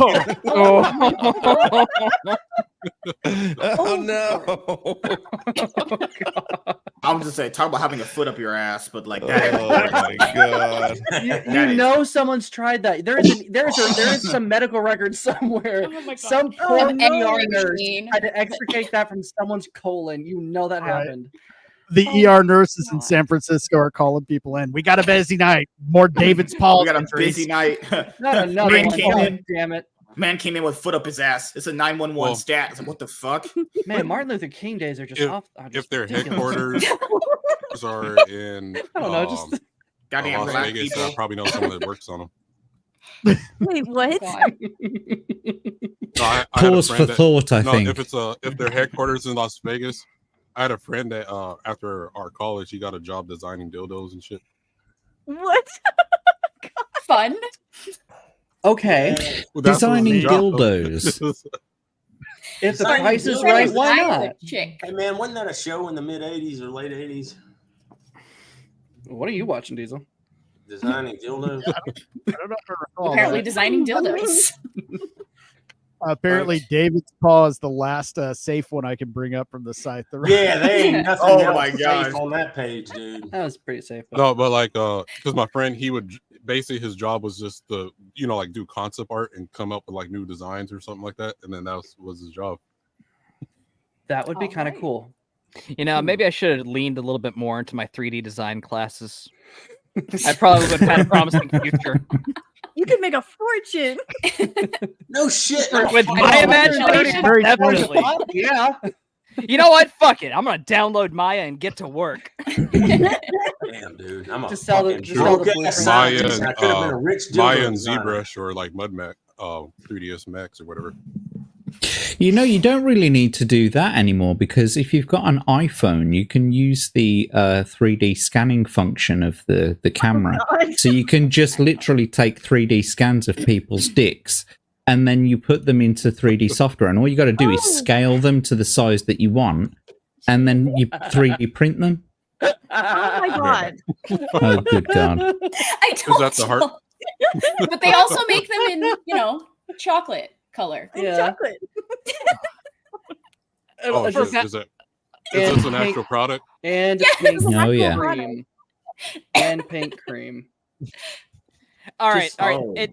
Oh no! I'm just saying, talk about having a foot up your ass, but like that. Oh my god! You know someone's tried that. There is some medical record somewhere. Some poor ER nurse had to extricate that from someone's colon. You know that happened. The ER nurses in San Francisco are calling people in. We got a busy night. More David's Paul. We got a busy night. Not another Man one. came God in. damn it. Man came in with foot up his ass. It's a 911 stat. It's like, what the fuck? Man, Martin Luther King days are just off. If their headquarters are in I don't know, just goddamn Las black Vegas, people. I probably know someone that works on them. Wait, what? No, I had a Pause friend for thought, I think. If their headquarters in Las Vegas, I had a friend that after our college, he got a job designing dildos and shit. What? Fun. Okay. Well, that's what Designing his job dildos. If the Designing price is dildos. right, why I'm not? the chick. Hey man, wasn't that a show in the mid '80s or late '80s? What are you watching, Diesel? Designing dildos. I don't know if I recall Apparently that. designing dildos. Apparently, David's Paw is the last safe one I can bring up from the site. Yeah, they ain't nothing Oh else my safe God. on that page, dude. That was pretty safe. No, but like, because my friend, he would basically his job was just to, like do concept art and come up with like new designs or something like that, and then that was his job. That would be kind of cool. Maybe I should have leaned a little bit more into my 3D design classes. I probably would have had a promising future. You could make a fortune. No shit. With my imagination, Very definitely. Yeah. You know what? Fuck it. I'm gonna download Maya and get to work. Damn, dude. I'm a Just sell the- fucking just sell the broke blueprint. ass Maya scientist. I could have been a rich Maya dildo and designer. ZBrush or like MudMax, 3ds Max or whatever. You don't really need to do that anymore, because if you've got an iPhone, you can use the 3D scanning function of the camera. So you can just literally take 3D scans of people's dicks, and then you put them into 3D software, and all you got to do is scale them to the size that you want, and then you 3D print them. Oh my god. Oh, good God. I told that the heart? you. But they also make them in, chocolate color. Yeah. Chocolate. Oh, For shit. Is and this an pink- actual product? And Yes. pink Oh, yeah. cream. And pink cream. All right, Just- all right.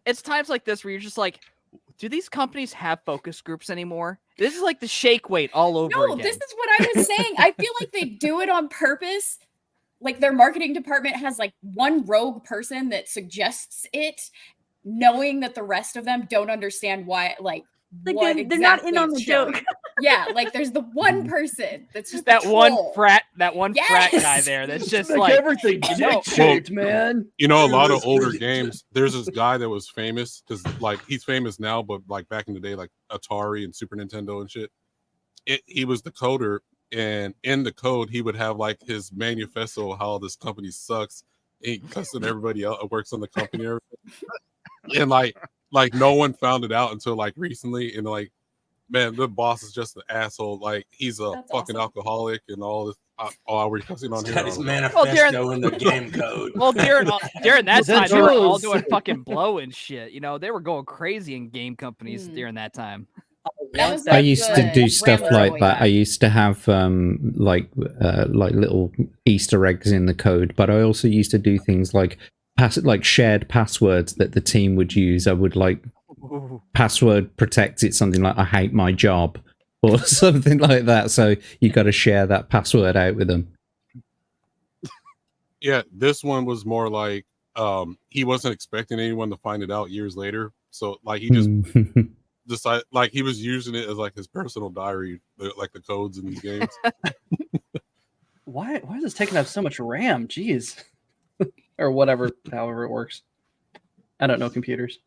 It's times like this where you're just like, do these companies have focus groups anymore? This is like the shake weight all over No, again. this is what I was saying. I feel like they do it on purpose. Like their marketing department has like one rogue person that suggests it, knowing that the rest of them don't understand why. Like Like what they're not in exactly on the it's showing. joke. Yeah, like there's the one person that's just that the one troll. frat Yes! guy there that's just Make like everything dick-shaped, man. You know, a Dude, lot of that's older crazy. games. There's this guy that was famous because, like, he's famous now, but like back in the day, like Atari and Super Nintendo and shit. He was the coder, and in the code, he would have like his manifesto of how this company sucks. He cussing everybody else that works on the company, and everything. And like no one found it out until like recently, and like, man, the boss is just an asshole. Like he's a fucking alcoholic and all this. Oh, we're cussing on He's here. got his manifesto in the game code. Well, during that Is that time, they were all yours? doing fucking blow and shit. You know, they were going crazy in game companies during that time. That was I like used the to do stuff Rambo like going that. back. I used to have like little Easter eggs in the code, but I also used to do things like shared passwords that the team would use. I would like password protect it, something like "I hate my job" or something like that. So you got to share that password out with them. Yeah, this one was more like he wasn't expecting anyone to find it out years later. So like he just decided, like he was using it as like his personal diary, like the codes in these games. Why is this taking up so much RAM? Jeez. Or whatever, however it works. I don't know computers.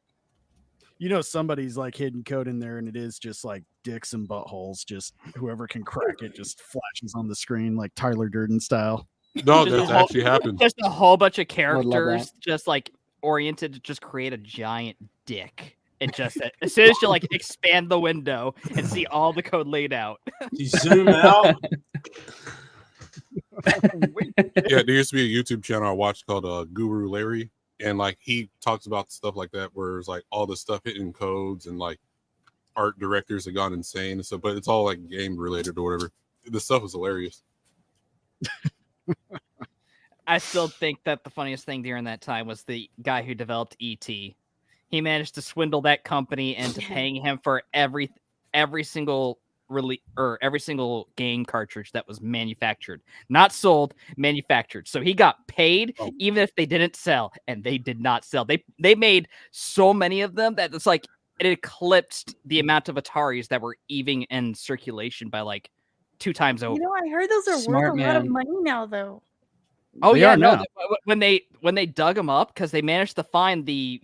You know, somebody's like hidden code in there, and it is just like dicks and buttholes. Just whoever can crack it just flashes on the screen like Tyler Durden style. No, Just a that's whole- actually happened. Just a whole bunch of love characters, that. just like oriented to just create a giant dick. And just as soon as you like expand the window and see all the code laid out. You zoom out. Yeah, there used to be a YouTube channel I watched called Guru Larry, and like he talks about stuff like that, where it's like all the stuff hitting codes and like art directors have gone insane and stuff, but it's all like game related or whatever. The stuff is hilarious. I still think that the funniest thing during that time was the guy who developed ET. He managed to swindle that company into paying him for every single every single game cartridge that was manufactured, not sold, manufactured. So he got paid even if they didn't sell, and they did not sell. They made so many of them that it's like it eclipsed the amount of Ataris that were even in circulation by like 2 times over. You know, I heard those are Smart worth a lot of man. money now, though. Oh They yeah, are no. now. When they dug them up, because they managed to find the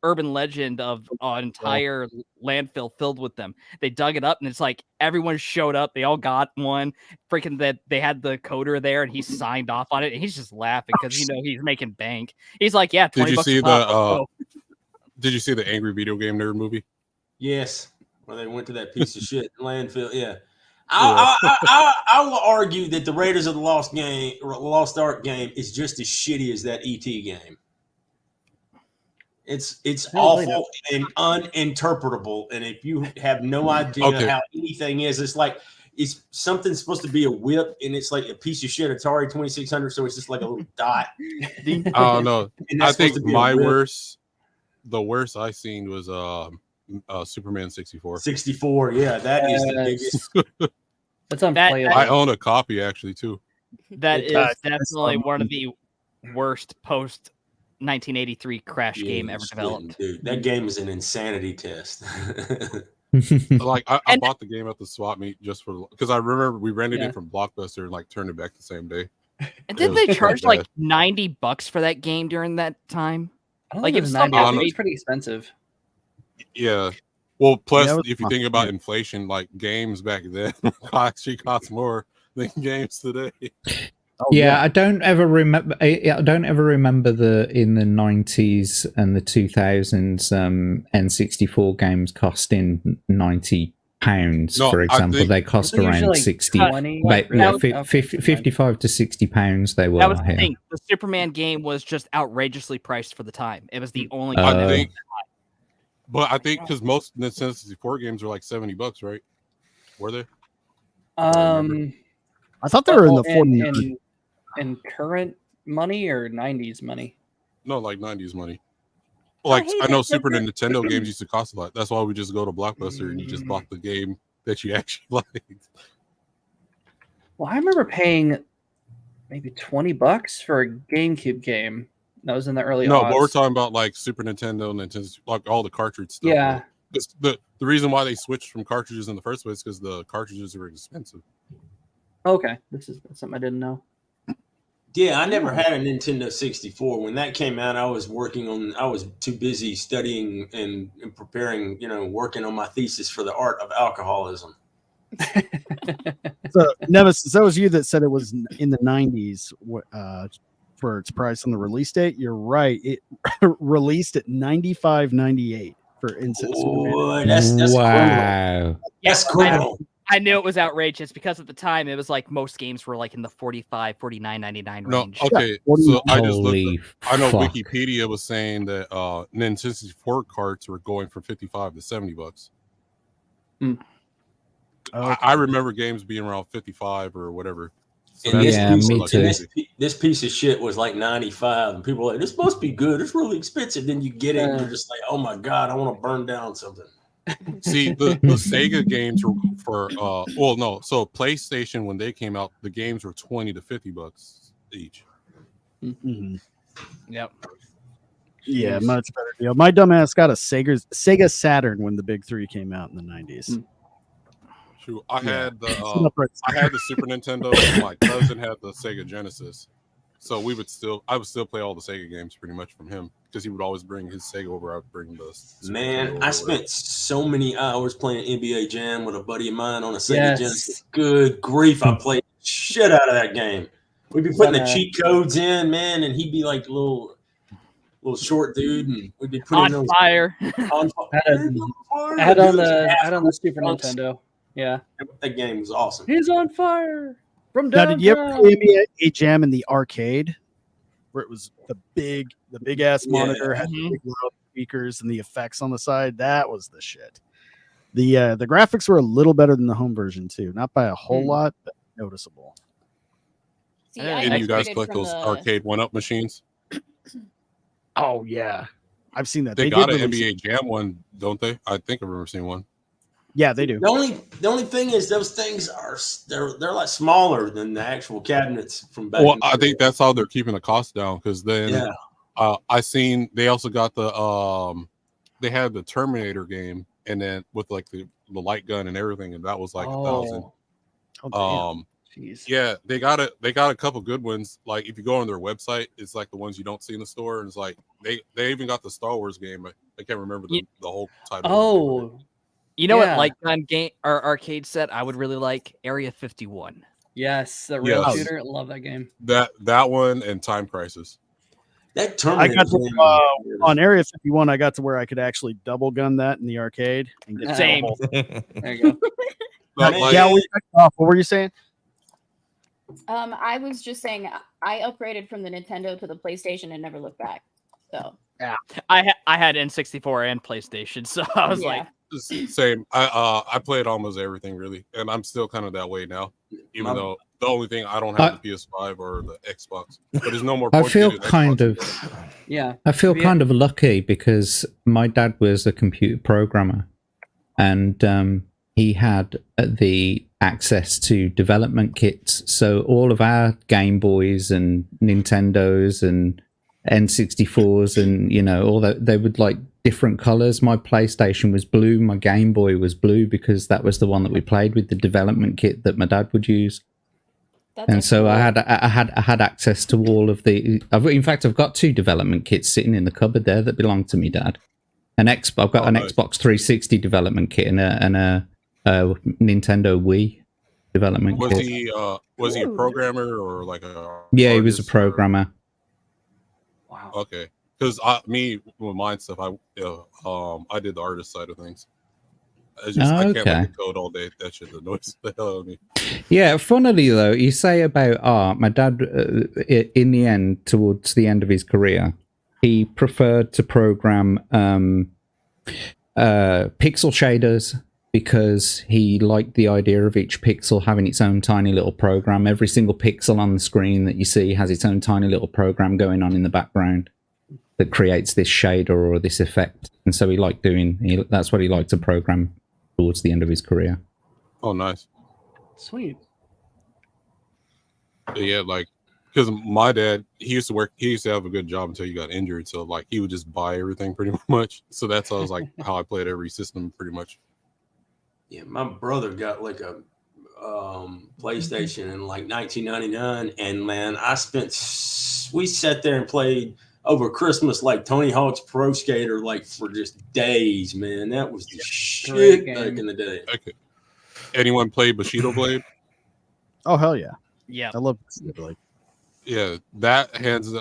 urban legend of an entire landfill filled with them. They dug it up, and it's like everyone showed up. They all got one. Freaking that they had the coder there, and he signed off on it, and he's just laughing because he's making bank. He's like, yeah, $20 Did you see a pop, let's go. Did you see the Angry Video Game Nerd movie? Yes, where they went to that piece of shit landfill. Yeah. I will argue that the Raiders of the Lost Ark game is just as shitty as that ET game. It's awful and uninterpretable, and if you have no idea how anything is, it's like it's something supposed to be a whip, and it's like a piece of shit Atari 2600, so it's just like a little dot. Oh no, And that's I think supposed to be a my whip. the worst I seen was Superman 64. 64, yeah, that is the biggest. That's unplayable. I own a copy actually too. That It is does. definitely one of the worst post 1983 crash game ever developed. Dude, that game is an insanity test. Like I bought the game at the swap meet just for because I remember we rented Yeah. it from Blockbuster and like turned it back the same day. And didn't they charge like $90 for that game during that time? I don't Like think it was $90. something It's pretty expensive. Yeah. Well, plus that was if you my think about favorite. inflation, like games back then actually cost more than games today. Yeah, I don't ever remember. I don't ever remember in the 90s and the 2000s N64 games costing £90. No, For I example, think- they cost They're usually around like 60, 20, but really? no, Okay, 55 to £60 they were. That was the here. thing. The Superman game was just outrageously priced for the time. It was the only Oh. game. I think, but I think because most Nintendo 64 games were like $70, right? Were they? I thought they were in the 40. In current money or 90s money? No, like 90s money. Like I know Super Nintendo games used to cost a lot. That's why we just go to Blockbuster and you just bought the game that you actually liked. Well, I remember paying maybe $20 for a GameCube game. That was in the early No, aughts. but we're talking about like Super Nintendo, like all the cartridge stuff. Yeah. The reason why they switched from cartridges in the first place is because the cartridges were expensive. Okay, that's something I didn't know. Yeah, I never had a Nintendo 64. When that came out, I was too busy studying and preparing, working on my thesis for the art of alcoholism. So, Nemesis, that was you that said it was in the 90s for its price on the release date. You're right. It released at $95.98 for Instant Boy, that's criminal. Wow. That's criminal. I knew it was outrageous because at the time it was like most games were like in the $45, $49.99 range. No, okay. So I just looked. Holy I know fuck. Wikipedia was saying that Nintendo 64 carts were going from $55 to $70. Mm. I remember games being around 55 or whatever. So And this this piece of shit was like 95, and people were like, "This must be good. It's really expensive." Then you get it, and you're just like, "Oh my god, I want to burn down something." See, the Sega games were for so PlayStation, when they came out, the games were $20 to $50 each. Mm-hmm. Yep. Yeah, much better deal. My dumbass got a Sega Saturn when the big three came out in the 90s. True. I had the Super Nintendo, and my cousin had the Sega Genesis. So I would still play all the Sega games pretty much from him, because he would always bring his Sega over. I would bring the Super Nintendo I over. spent so many hours playing NBA Jam with a buddy of mine on a Sega Genesis. Good grief, I played the shit out of that game. We'd be putting the cheat codes in, man, and he'd be like a little short dude, and we'd be putting those fire. On fire. I had on the Super Nintendo. Yeah, that game was awesome. He's on fire from Now, downtown. did you ever play NBA Jam in the arcade, where it was the big ass monitor, had the big loud speakers and the effects on the side? That was the shit. The graphics were a little better than the home version too, not by a whole lot, but noticeable. See, Didn't you guys collect those arcade 1-up machines? Oh yeah, I've seen that. They got did an release- NBA Jam one, don't they? I think I remember seeing one. Yeah, they do. The only thing is those things they're like smaller than the actual cabinets from back. Well, I think that's how they're keeping the cost down, because then I seen they also got the they had the Terminator game, and then with like the light gun and everything, and that was like $1,000. Jeez. Yeah, they got a couple good ones. Like if you go on their website, it's like the ones you don't see in the store, and it's like they even got the Star Wars game. I can't remember the whole title. Oh. You know what, like on game or arcade set, I would really like Area 51. Yes, the rail shooter. Love that game. That one and Time Crisis. That I got to, on Area 51. I got to where I could actually double gun that in the arcade and get Same. There you go. What were you saying? I was just saying I upgraded from the Nintendo to the PlayStation and never looked back. So yeah, I had N64 and PlayStation, so I was like, same. I played almost everything really, and I'm still kind of that way now. Even though the only thing I don't have the PS5 or the Xbox, but there's no more. I feel kind of lucky because my dad was a computer programmer, and he had the access to development kits. So all of our Game Boys and Nintendos and N64s and all that, they would like different colors. My PlayStation was blue, my Game Boy was blue, because that was the one that we played with the development kit that my dad would use. And so I had access to all of the. In fact, I've got 2 development kits sitting in the cupboard there that belong to me dad. I've got an Xbox 360 development kit and a Nintendo Wii development kit. Was he a programmer or like a? Yeah, he was a programmer. Wow. Okay, because me with mine stuff, I did the artist side of things. I can't look at code all day. That shit annoys the hell out of me. Yeah, funnily though, you say about art. My dad, in the end, towards the end of his career, he preferred to program pixel shaders because he liked the idea of each pixel having its own tiny little program. Every single pixel on the screen that you see has its own tiny little program going on in the background that creates this shader or this effect. And so he liked that's what he liked to program towards the end of his career. Oh, nice. Sweet. Yeah, like because my dad, he used to have a good job until he got injured. So like he would just buy everything pretty much. So that's how how I played every system pretty much. Yeah, my brother got like a PlayStation in like 1999, and man, we sat there and played over Christmas like Tony Hawk's Pro Skater like for just days, man. That was the shit back in the day. Okay. Anyone play Bushido Blade? Oh hell yeah. Yeah. I love Bushido Blade. Yeah, that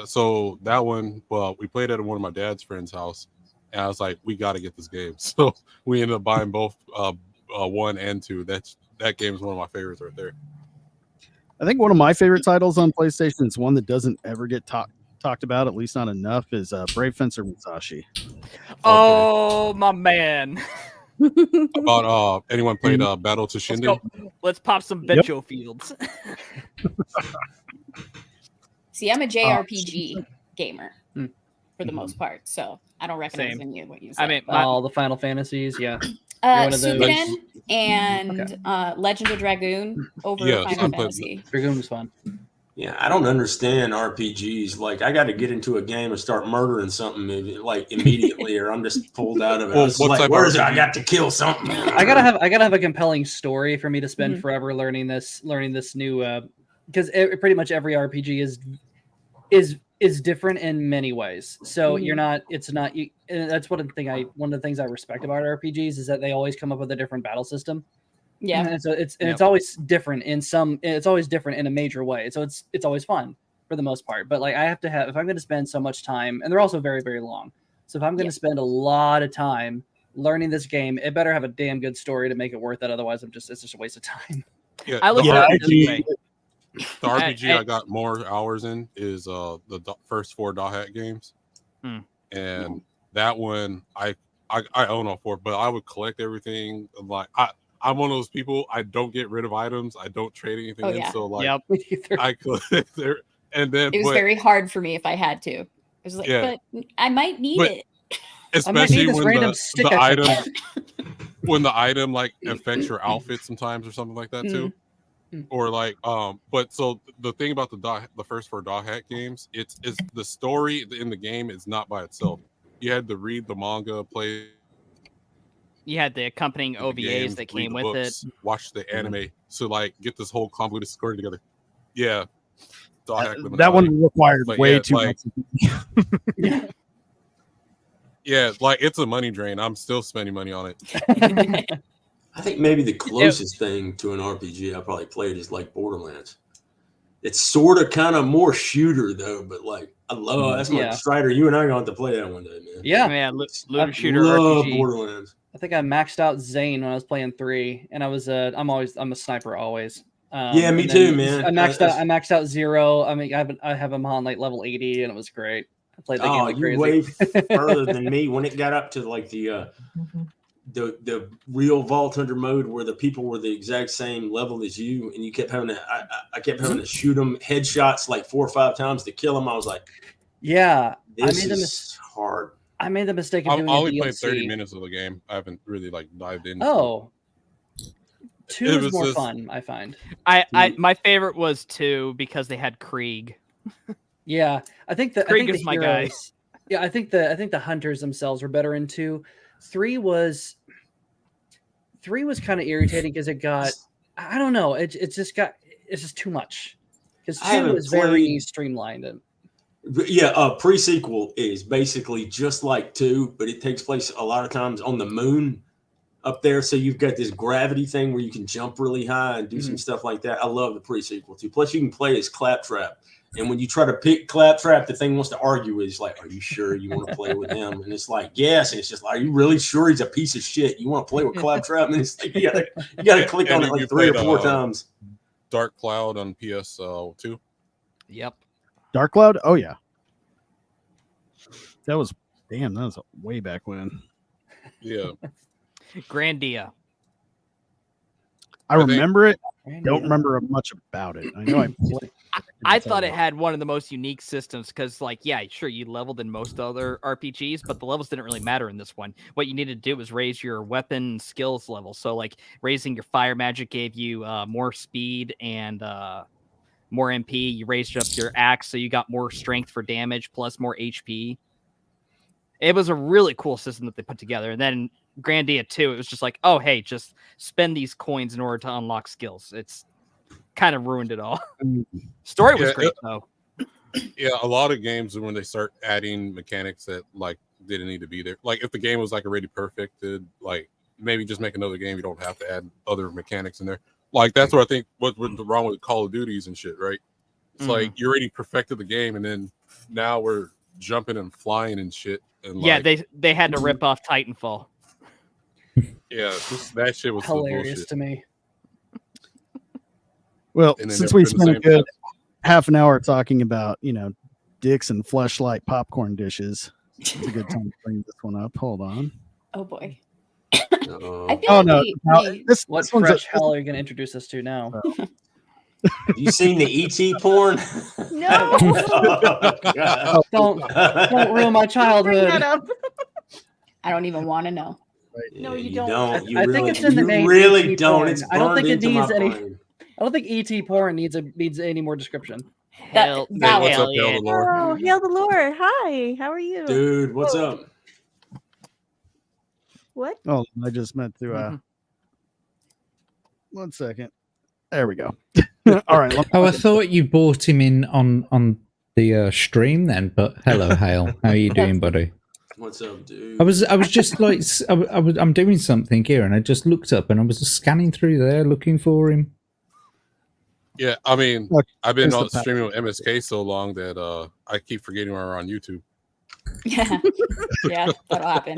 so that one, well, we played it at one of my dad's friend's house, and I was like, we got to get this game. So we ended up buying both 1 and 2. That game is one of my favorites right there. I think one of my favorite titles on PlayStation is one that doesn't ever get talked about, at least not enough, is Brave Fencer Musashi. Oh my man. About anyone played Battle to Shinden? Let's pop some Betcho fields. See, I'm a JRPG gamer for the most part, so I don't recognize any of what you said. I mean, all the Final Fantasies, yeah. You're one of those. Suikoden and Legend of Dragoon over Final Fantasy. Dragoon was fun. Yeah, I don't understand RPGs. Like, I got to get into a game and start murdering something like immediately, or I'm just pulled out of it. Well, It's like, where is it? I got to kill something. I gotta have a compelling story for me to spend forever learning this new because pretty much every RPG is different in many ways. So and that's one of the things I respect about RPGs is that they always come up with a different battle system. Yeah. And so it's always different it's always different in a major way. So it's always fun for the most part. But like if I'm going to spend so much time, and they're also very, very long. So if I'm going to spend a lot of time learning this game, it better have a damn good story to make it worth it. Otherwise it's just a waste of time. Yeah, I look at it this way. The RPG I got more hours in is the first 4 Dahat games, and that one I own all 4, but I would collect everything. Like I'm one of those people. I don't get rid of items. I don't trade anything in. So like, I collect there, and then it was very hard for me if I had to. It was like, but I might need it. Especially when the item when the item like affects your outfit sometimes or something like that too. Or like but so the thing about the first 4 Dahat games, it's the story in the game is not by itself. You had to read the manga, play. You had the accompanying OVAs that came with books, watch the anime, so like get this whole convoluted story together. Yeah, that one required way too much. Yeah, like it's a money drain. I'm still spending money on it. I think maybe the closest thing to an RPG I probably played is like Borderlands. It's sort of kind of more shooter though, but like I love that's my Strider. You and I are going to have to play that one day, man. Yeah, man, looter shooter love RPG. Borderlands. I think I maxed out Zane when I was playing 3, and I'm a sniper always. Yeah, me too, man. I maxed out 0. I mean, I have him on like level 80, and it was great. I played that game like crazy. Way further than me when it got up to like the real Vault Hunter mode where the people were the exact same level as you, and you kept having to I kept having to shoot them headshots like 4 or 5 times to kill them. I was like, yeah, this is hard. I made the mistake of doing I only played 30 minutes of the game. I haven't really like dived in. Oh, 2 is more fun, I find. My favorite was 2 because they had Krieg. Yeah, I think Krieg is my guy. Yeah, I think the hunters themselves were better in 2. 3 was kind of irritating because it got, I don't know, it's just too much because 2 was very streamlined. Yeah, pre-sequel is basically just like 2, but it takes place a lot of times on the moon up there, so you've got this gravity thing where you can jump really high and do some stuff like that. I love the pre-sequel too. Plus, you can play as Claptrap. And when you try to pick Claptrap, the thing wants to argue is like, are you sure you want to play with him? And it's like, yes. And it's just like, are you really sure he's a piece of shit? You want to play with Claptrap? And it's like, you gotta click on it like 3 or 4 times. Dark Cloud on PS2. Yep. Dark Cloud? Oh yeah. That was way back when. Yeah. Grandia. I remember it. Don't remember much about it. I know I played. I thought it had one of the most unique systems because, like, yeah, sure, you leveled in most other RPGs, but the levels didn't really matter in this one. What you needed to do was raise your weapon skills level. So, like, raising your fire magic gave you more speed and more MP. You raised up your axe, so you got more strength for damage plus more HP. It was a really cool system that they put together. And then Grandia 2, it was just like, oh, hey, just spend these coins in order to unlock skills. It's kind of ruined it all. Story was great, though. Yeah, a lot of games when they start adding mechanics that like didn't need to be there. Like if the game was like already perfected, like maybe just make another game. You don't have to add other mechanics in there. Like that's what I think what's wrong with Call of Duties and shit, right? It's like you already perfected the game, and then now we're jumping and flying and shit. And yeah, like, they had to rip off Titanfall. Yeah, that shit was hilarious to me. Well, And then since they're we doing the spent a same good half an hour talking about, dicks and fleshlight popcorn dishes, it's a good time to bring this one up. Hold on. Oh boy. I feel like This What one's fresh hell are you going to introduce us to now? Have you seen the ET porn? No. Don't ruin my childhood. I don't even want to know. No, you You don't. don't. You I really, think it's in the you name. really ET don't. porn. It's I don't think it burned into needs my any. brain. I don't think ET porn needs any more description. Hell, hey, what's up, yeah. Hail the Lord? Oh, hail the Lord. Hi, how are you? Dude, what's up? What? Oh, I just meant to. 1 second. There we go. All right. Oh, I thought you bought him in on the stream then. But hello, Hale. How are you doing, buddy? What's up, dude? I was just like I'm doing something here, and I just looked up, and I was just scanning through there looking for him. Yeah, I mean, Look, I've been here's the streaming with MSK so long that I keep forgetting we're on YouTube. Yeah, yeah, that'll happen.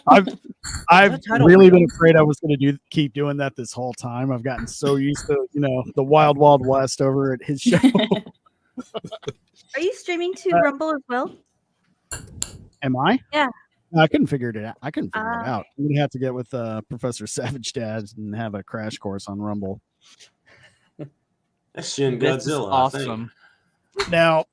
I've really been afraid I was going to keep doing that this whole time. I've gotten so used to the wild west over at his show. Are you streaming to Rumble as well? Am I? Yeah. No, I couldn't figure it out. I couldn't figure it out. I'm gonna have to get with Professor Savage Dad and have a crash course on Rumble. That's Shin This is Godzilla. awesome. Now,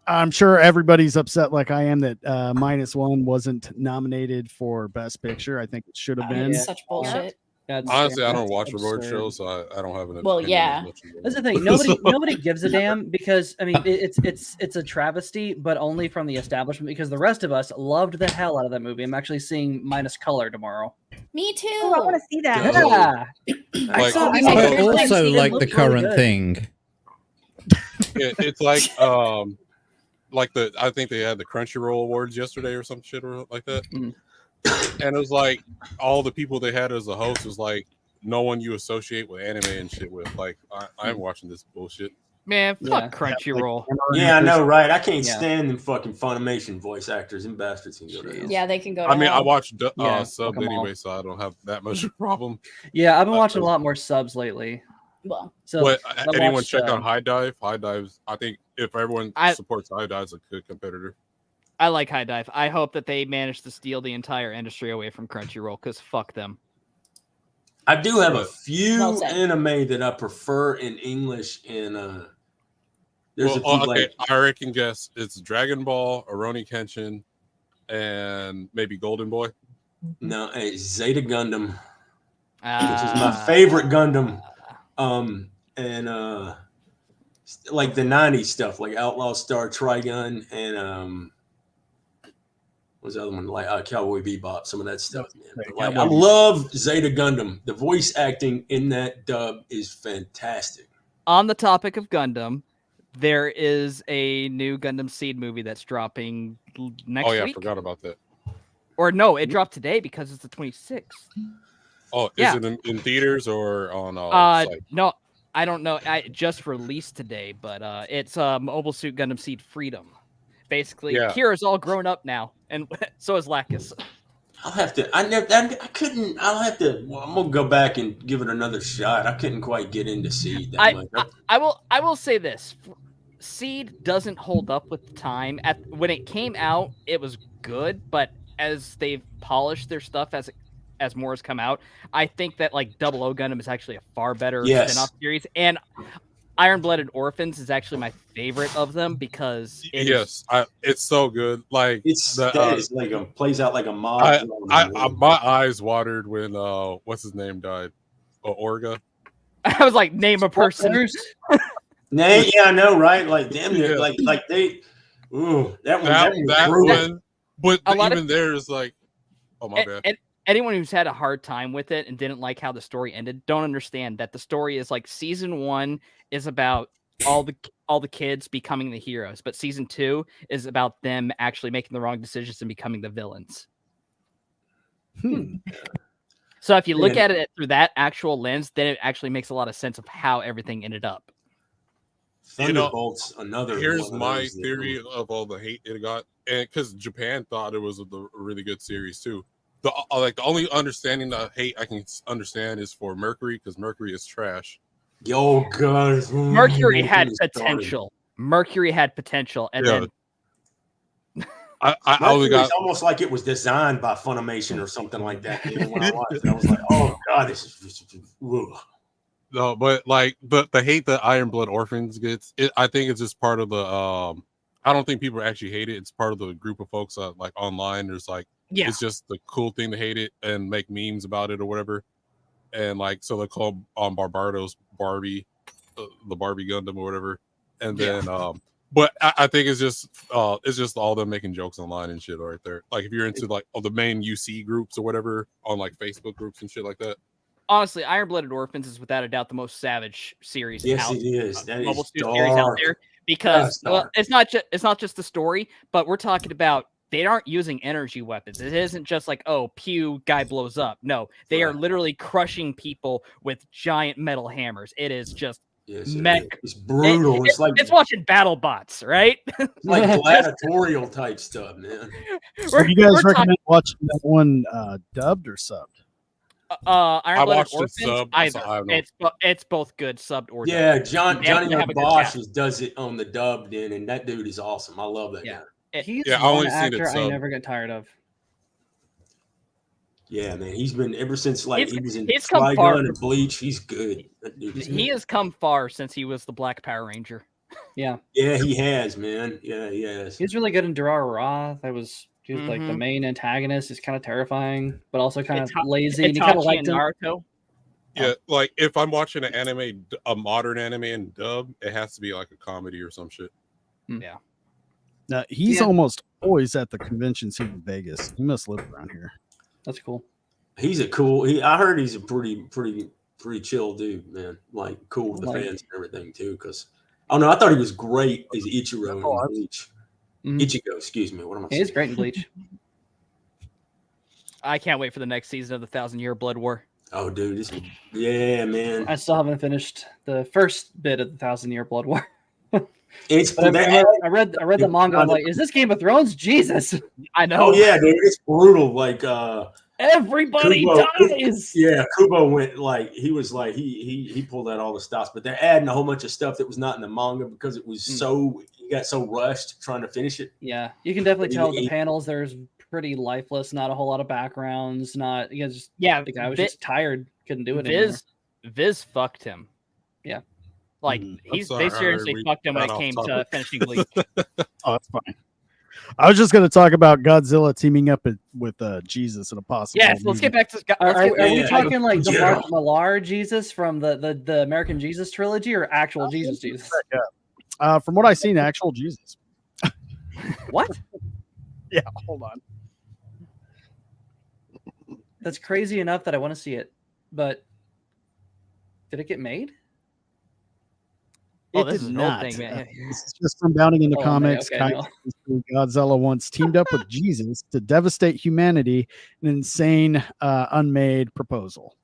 I'm sure everybody's upset like I am that -1 wasn't nominated for Best Picture. I think it should have been. Such bullshit. Honestly, I don't watch reward shows, so I don't have an opinion. Well, yeah. That's the thing. Nobody gives a damn because I mean it's a travesty, but only from the establishment because the rest of us loved the hell out of that movie. I'm actually seeing Minus Color tomorrow. Me too. Oh, I want to see that. Yeah. Like, But also like the current thing. Yeah, it's like I think they had the Crunchyroll Awards yesterday or some shit or like that. And it was like all the people they had as a host was like no one you associate with anime and shit with. Like I'm watching this bullshit. Man, fuck Crunchyroll. Yeah, I know, right? I can't stand them fucking Funimation voice actors and bastards can go to hell. Yeah, they can go. I mean, I hell. watch Yeah, sub fuck 'em all. anyway, so I don't have that much problem. Yeah, I've been watching a lot more subs lately. Well, So But I anyone watched, check out High Dive? High Dive's, I think if everyone supports High Dive's a good competitor. I like High Dive. I hope that they manage to steal the entire industry away from Crunchyroll because fuck them. I do have a few Well said. anime that I prefer in English, and there's a few okay, like I reckon guess it's Dragon Ball, Aroni Kenshin, and maybe Golden Boy. no, it's Zeta Gundam, which is my favorite Gundam, and like the '90s stuff, like Outlaw Star Trigun, and what's the other one, like Cowboy Bebop, some of that stuff. Man. But, like, I love Zeta Gundam. The voice acting in that dub is fantastic. On the topic of Gundam, there is a new Gundam Seed movie that's dropping next Oh yeah, I week. forgot about that. Or no, it dropped today because it's the 26th. Oh, Yeah. is it in theaters or on site? No, I don't know. I just released today, but it's Mobile Suit Gundam Seed Freedom. Basically, Yeah. Kira's all grown up now, and so is Lacus. I'll have to. I couldn't. I'll have to. Well, I'm gonna go back and give it another shot. I couldn't quite get into Seed that much. I will say this: Seed doesn't hold up with the time. When it came out, it was good, but as they've polished their stuff as more has come out, I think that like Double O Gundam is actually a far better spin-off series, and Iron Blooded Orphans is actually my favorite of them because Yes, it's so good. Like it's like plays out like a mob. My eyes watered when what's his name died? Orga. I was like, name a person. Yeah, I know, right? Like damn near, like they. Ooh, that one. But A lot even there is like, oh my bad. Anyone who's had a hard time with it and didn't like how the story ended, don't understand that the story is like season 1 is about all the kids becoming the heroes, but season 2 is about them actually making the wrong decisions and becoming the villains. So if you look at it through that actual lens, then it actually makes a lot of sense of how everything ended up. Thunderbolt's another. Here's my theory of all the hate it got, and because Japan thought it was a really good series too. The only understanding the hate I can understand is for Mercury, because Mercury is trash. Yo, God, Mercury had potential. Mercury had potential, and then I only got. It's almost like it was designed by Funimation or something like that. When I watched it, I was like, "Oh God, this is." No, but the hate that Iron Blood Orphans gets, I think it's just part of the. I don't think people actually hate it. It's part of the group of folks like online. There's like, it's just the cool thing to hate it and make memes about it or whatever, and like so they call Barbados Barbie, the Barbie Gundam or whatever, and then but I think it's just all them making jokes online and shit right there. Like if you're into like all the main UC groups or whatever on like Facebook groups and shit like that. Honestly, Iron Blooded Orphans is without a doubt the most savage series. Yes, it is. That mobile is series out there because it's not just the story, but we're talking about they aren't using energy weapons. It isn't just like, oh, pew, guy blows up. No, they are literally crushing people with giant metal hammers. It is just mech. It's brutal. It's watching battle bots, right? Like gladiatorial type stuff, man. Do you guys recommend watching that one dubbed or subbed? Iron Blooded watched Orphans, it subbed, either. so I don't know. It's both good subbed or dubbed. Yeah, Johnny have a good Bosch cast. does it on the dubbed in, and that dude is awesome. I love that guy. He's I one only seen it actor I subbed. never get tired of. Yeah, man, he's been ever since like he was in he's come far Trigun and Bleach. He's good. That dude is He good. has come far since he was the Black Power Ranger. Yeah, he has, man. Yeah, he has. he's really good in Durarara. He was like the main antagonist. He's kind of terrifying, but also kind of lazy. And you kind of liked him. Naruto. Yeah, like if I'm watching an anime, a modern anime and dub, it has to be like a comedy or some shit. Yeah. Now, he's almost always at the conventions here in Vegas. He must live around here. That's cool. He's a cool. I heard he's a pretty chill dude, man. Like cool with the fans and everything too. Because I thought he was great as Ichiro in Bleach. Ichigo, excuse me. What am I saying? He's great in Bleach. I can't wait for the next season of the 1,000-Year Blood War. Oh, dude, yeah, man. I still haven't finished the first bit of the 1,000-Year Blood War. It's I read the manga. I'm like, is this Game of Thrones? Jesus, I know. Oh yeah, dude, it's brutal. Like everybody dies. Yeah, Kubo went like he was like he pulled out all the stops, but they're adding a whole bunch of stuff that was not in the manga because it was he got so rushed trying to finish it. Yeah, you can definitely tell the panels. There's pretty lifeless, not a whole lot of backgrounds. The guy was just tired, couldn't do it anymore. Viz fucked him. Yeah. Like they seriously fucked him when it came to finishing Bleach. Oh, that's fine. I was just going to talk about Godzilla teaming up with Jesus and a possible. Yes, let's get back to. Are we talking like the Mark Millar Jesus from the American Jesus trilogy, or actual Jesus? From what I've seen, actual Jesus. What? Yeah, hold on. That's crazy enough that I want to see it, but did it get made? It did not. This is just from Bounding in the comics. Okay, Godzilla once teamed up with Jesus to devastate humanity. An insane, unmade proposal.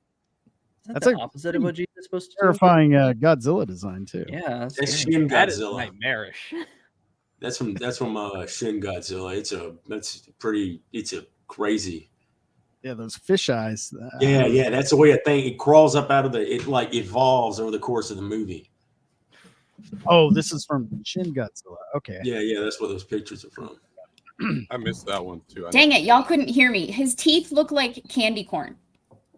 That's the opposite of what Jesus is supposed to do. Terrifying Godzilla design too. Yeah, that's Shin That is Godzilla. nightmarish. That's from Shin Godzilla. It's a crazy. Yeah, those fish eyes. Yeah, that's the way I think it crawls up out of it like evolves over the course of the movie. Oh, this is from Shin Godzilla. Okay. Yeah, that's what those pictures are from. I missed that one too. Dang it, y'all couldn't hear me. His teeth look like candy corn.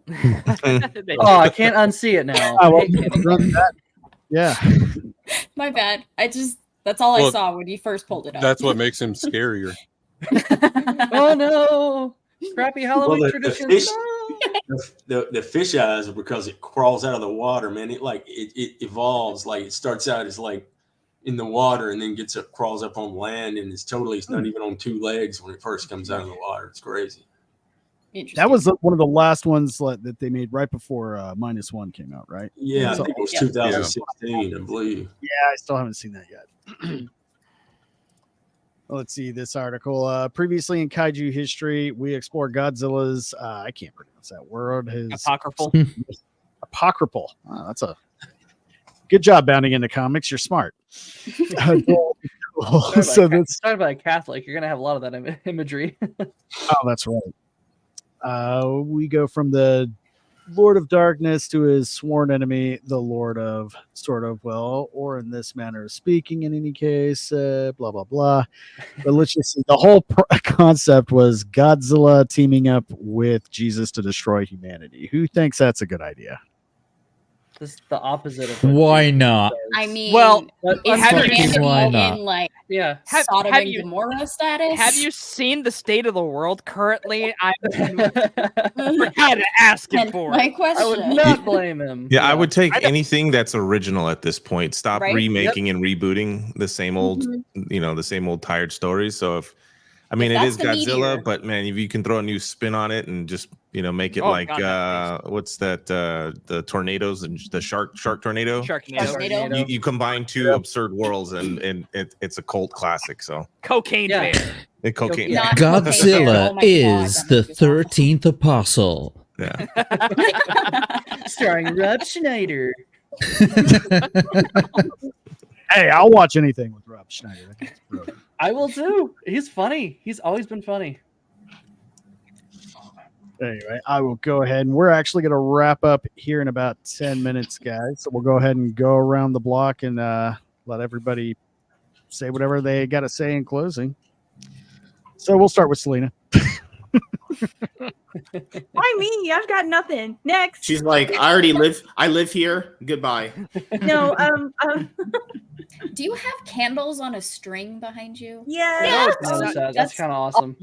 Oh, I can't unsee it now. Yeah. My bad. That's all I saw when you first pulled it up. That's what makes him scarier. Oh no! Crappy Halloween traditions. the fish eyes are because it crawls out of the water, man. It evolves. Like it starts out as like in the water and then crawls up on land, and it's not even on two legs when it first comes out of the water. It's crazy. That was one of the last ones that they made right before -1 came out, right? Yeah, I think it was 2016, I believe. Yeah, I still haven't seen that yet. Let's see this article. Previously in Kaiju history, we explore Godzilla's, I can't pronounce that word. Apocryphal. Wow, that's a good job bounding into comics. You're smart. Started by a Catholic. You're going to have a lot of that imagery. Oh, that's right. We go from the Lord of Darkness to his sworn enemy, the Lord of or in this manner of speaking, in any case, blah, blah, blah. But let's just see. The whole concept was Godzilla teaming up with Jesus to destroy humanity. Who thinks that's a good idea? This is the opposite of why not? I mean, well, is why not? in like Have Sodom and you- Gomorrah status? Have you seen the state of the world currently? We're kind of asking for my it. question. I would not blame him. Yeah, I would take anything that's original at this point. Stop Right? remaking and rebooting the same old, the same old tired stories. So it is that's the Godzilla, meteor. but man, if you can throw a new spin on it and just make it like what's that? The tornadoes and the shark tornado. Sharknado. You combine two absurd worlds and it's a cult classic. So Cocaine bear. Cocaine. Not Godzilla Oh my is God, the 13th apostle. Yeah. Starring Rob Schneider. Hey, I'll watch anything with Rob Schneider. I think it's brilliant. I will too. He's funny. He's always been funny. Anyway, I will go ahead and we're actually going to wrap up here in about 10 minutes, guys. So we'll go ahead and go around the block and let everybody say whatever they got to say in closing. So we'll start with Selena. Why me? I've got nothing. Next. She's like, I live here. Goodbye. No, Do you have candles on a string behind you? yeah. That's kind of awesome.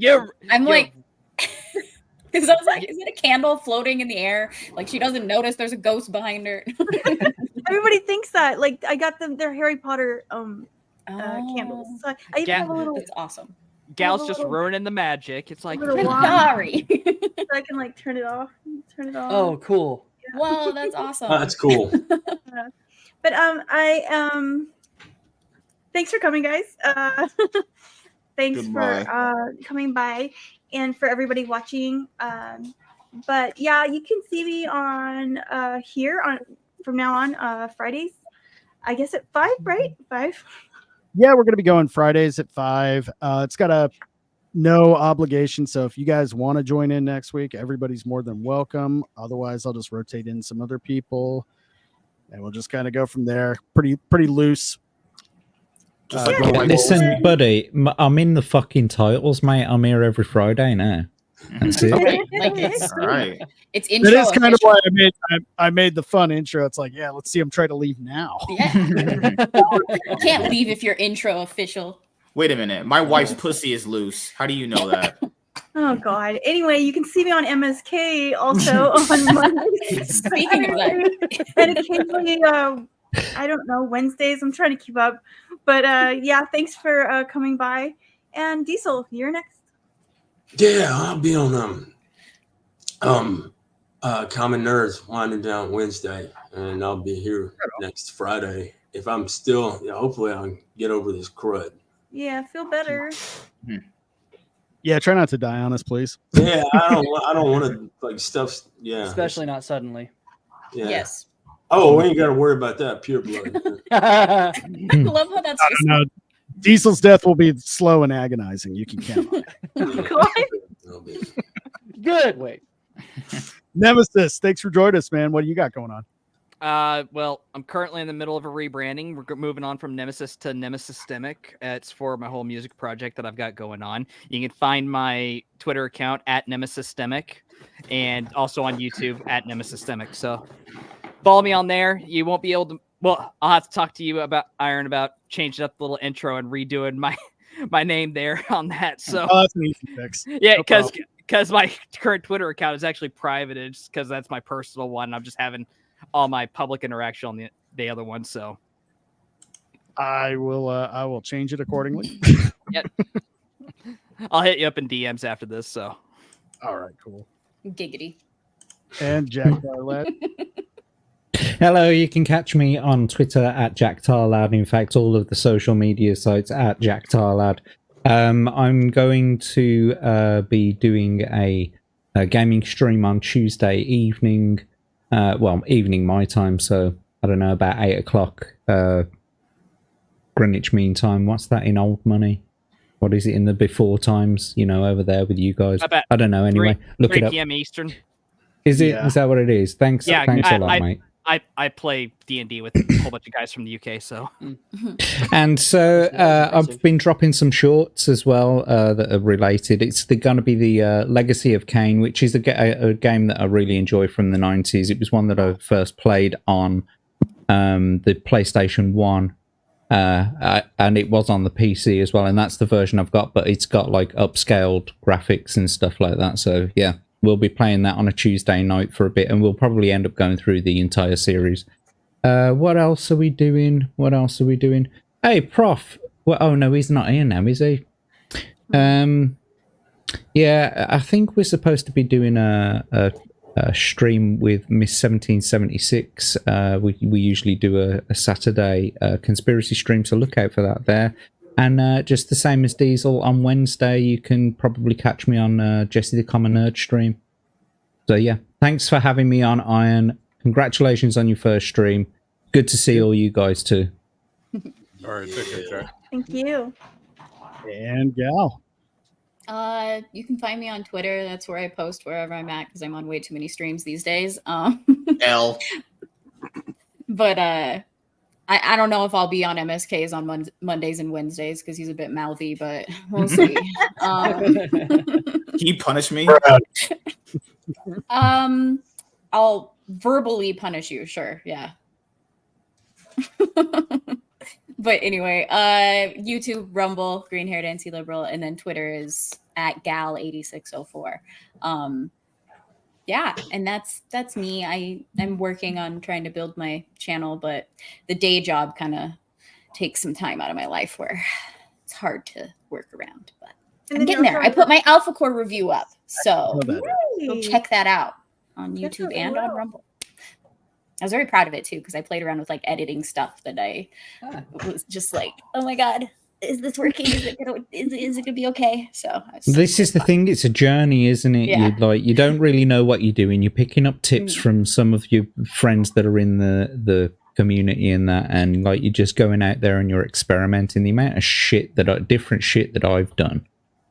I'm like, because I was like, is it a candle floating in the air? Like she doesn't notice there's a ghost behind her. Everybody thinks that. Like I got them. They're Harry Potter candles. So I even have a little. That's awesome. Gal's just ruining the magic. It's like, little I'm wand. sorry. So I can like turn it off. Turn it off. Oh, cool. Whoa, that's awesome. That's cool. But thanks for coming, guys. Thanks for coming by, and for everybody watching. But yeah, you can see me on here from now on Fridays. I guess at 5, right? 5. Yeah, we're going to be going Fridays at 5. It's got a no obligation. So if you guys want to join in next week, everybody's more than welcome. Otherwise, I'll just rotate in some other people and we'll just kind of go from there. Pretty loose. Listen, buddy, I'm in the fucking titles, mate. I'm here every Friday now. That's it. Right. Like it's All right. It's intro. That is kind of official. why I made the fun intro. It's like, yeah, let's see him try to leave now. Yeah. You can't leave if you're intro official. Wait a minute. My wife's pussy is loose. How do you know that? Oh God. Anyway, you can see me on MSK also on Mondays. Speaking of that, and occasionally, I don't know, Wednesdays. I'm trying to keep up, but yeah, thanks for coming by. And Diesel, you're next. Yeah, I'll be on Common Nerds winding down Wednesday, and I'll be here next Friday. If I'm still, hopefully I'll get over this crud. Yeah, feel better. Yeah, try not to die on us, please. Yeah, I don't want to like stuff. Yeah, Especially not suddenly. Yeah. yes. Oh, we ain't got to worry about that. Pure blood. I love how that's just No, Diesel's death will be slow and agonizing. You can count on it. Good. Wait. Nemesis, thanks for joining us, man. What do you got going on? Well, I'm currently in the middle of a rebranding. We're moving on from Nemesis to Nemesystemic. It's for my whole music project that I've got going on. You can find my Twitter account at Nemesystemic and also on YouTube at Nemesystemic. So follow me on there. You won't be able to. Well, I'll have to talk to you about Iron about changing up the little intro and redoing my name there on that. So Oh, that's an easy fix. yeah, No because because my current Twitter account is actually private. It's because that's my personal one. I'm just having all my public interaction on the other one. So I will change it accordingly. Yep. I'll hit you up in DMs after this. So all right, cool. Giggity. And JackTarLad. Hello, you can catch me on Twitter at JackTarLad. In fact, all of the social media sites at JackTarLad. I'm going to be doing a gaming stream on Tuesday evening. Evening my time, so I don't know, about 8 o'clock Greenwich Mean Time. What's that in old money? What is it in the before times? You know, over there with you guys. I don't know. Anyway, look it up. 3 p.m. Eastern. Is it? Yeah. Is that what it is? Thanks. Yeah, thanks a lot, mate. I play D&D with a whole bunch of guys from the UK, so. And so I've been dropping some shorts as well that are related. It's going to be the Legacy of Kain, which is a game that I really enjoy from the 90s. It was one that I first played on the PlayStation 1. And it was on the PC as well, and that's the version I've got, but it's got like upscaled graphics and stuff like that. So yeah, we'll be playing that on a Tuesday night for a bit, and we'll probably end up going through the entire series. What else are we doing? Hey, Prof. Well, oh no, he's not here now, is he? Yeah, I think we're supposed to be doing a stream with Miss 1776. We usually do a Saturday conspiracy stream, so look out for that there. And just the same as Diesel, on Wednesday you can probably catch me on Jesse the Common Nerd stream. So yeah, thanks for having me on, Iron. Congratulations on your first stream. Good to see all you guys too. All right, take care, Jack. Thank you. And Gal. You can find me on Twitter. That's where I post wherever I'm at because I'm on way too many streams these days. L. But I don't know if I'll be on MSKs on Mondays and Wednesdays because he's a bit mouthy, but we'll see. Can you punish me? I'll verbally punish you, sure, yeah. But anyway, YouTube, Rumble, Green Haired Anti-Liberal, and then Twitter is at Gal8604. Yeah, and that's me. I'm working on trying to build my channel, but the day job kind of takes some time out of my life where it's hard to work around. But I'm getting there. I put my Alpha Core review up, so go check that out on YouTube and on Rumble. I was very proud of it too because I played around with like editing stuff that I was just like, oh my god, is this working? Is it gonna be okay? So this is the thing. It's a journey, isn't it? Yeah. You don't really know what you're doing. You're picking up tips from some of your friends that are in the community and that, and like you're just going out there and you're experimenting. The amount of different shit that I've done,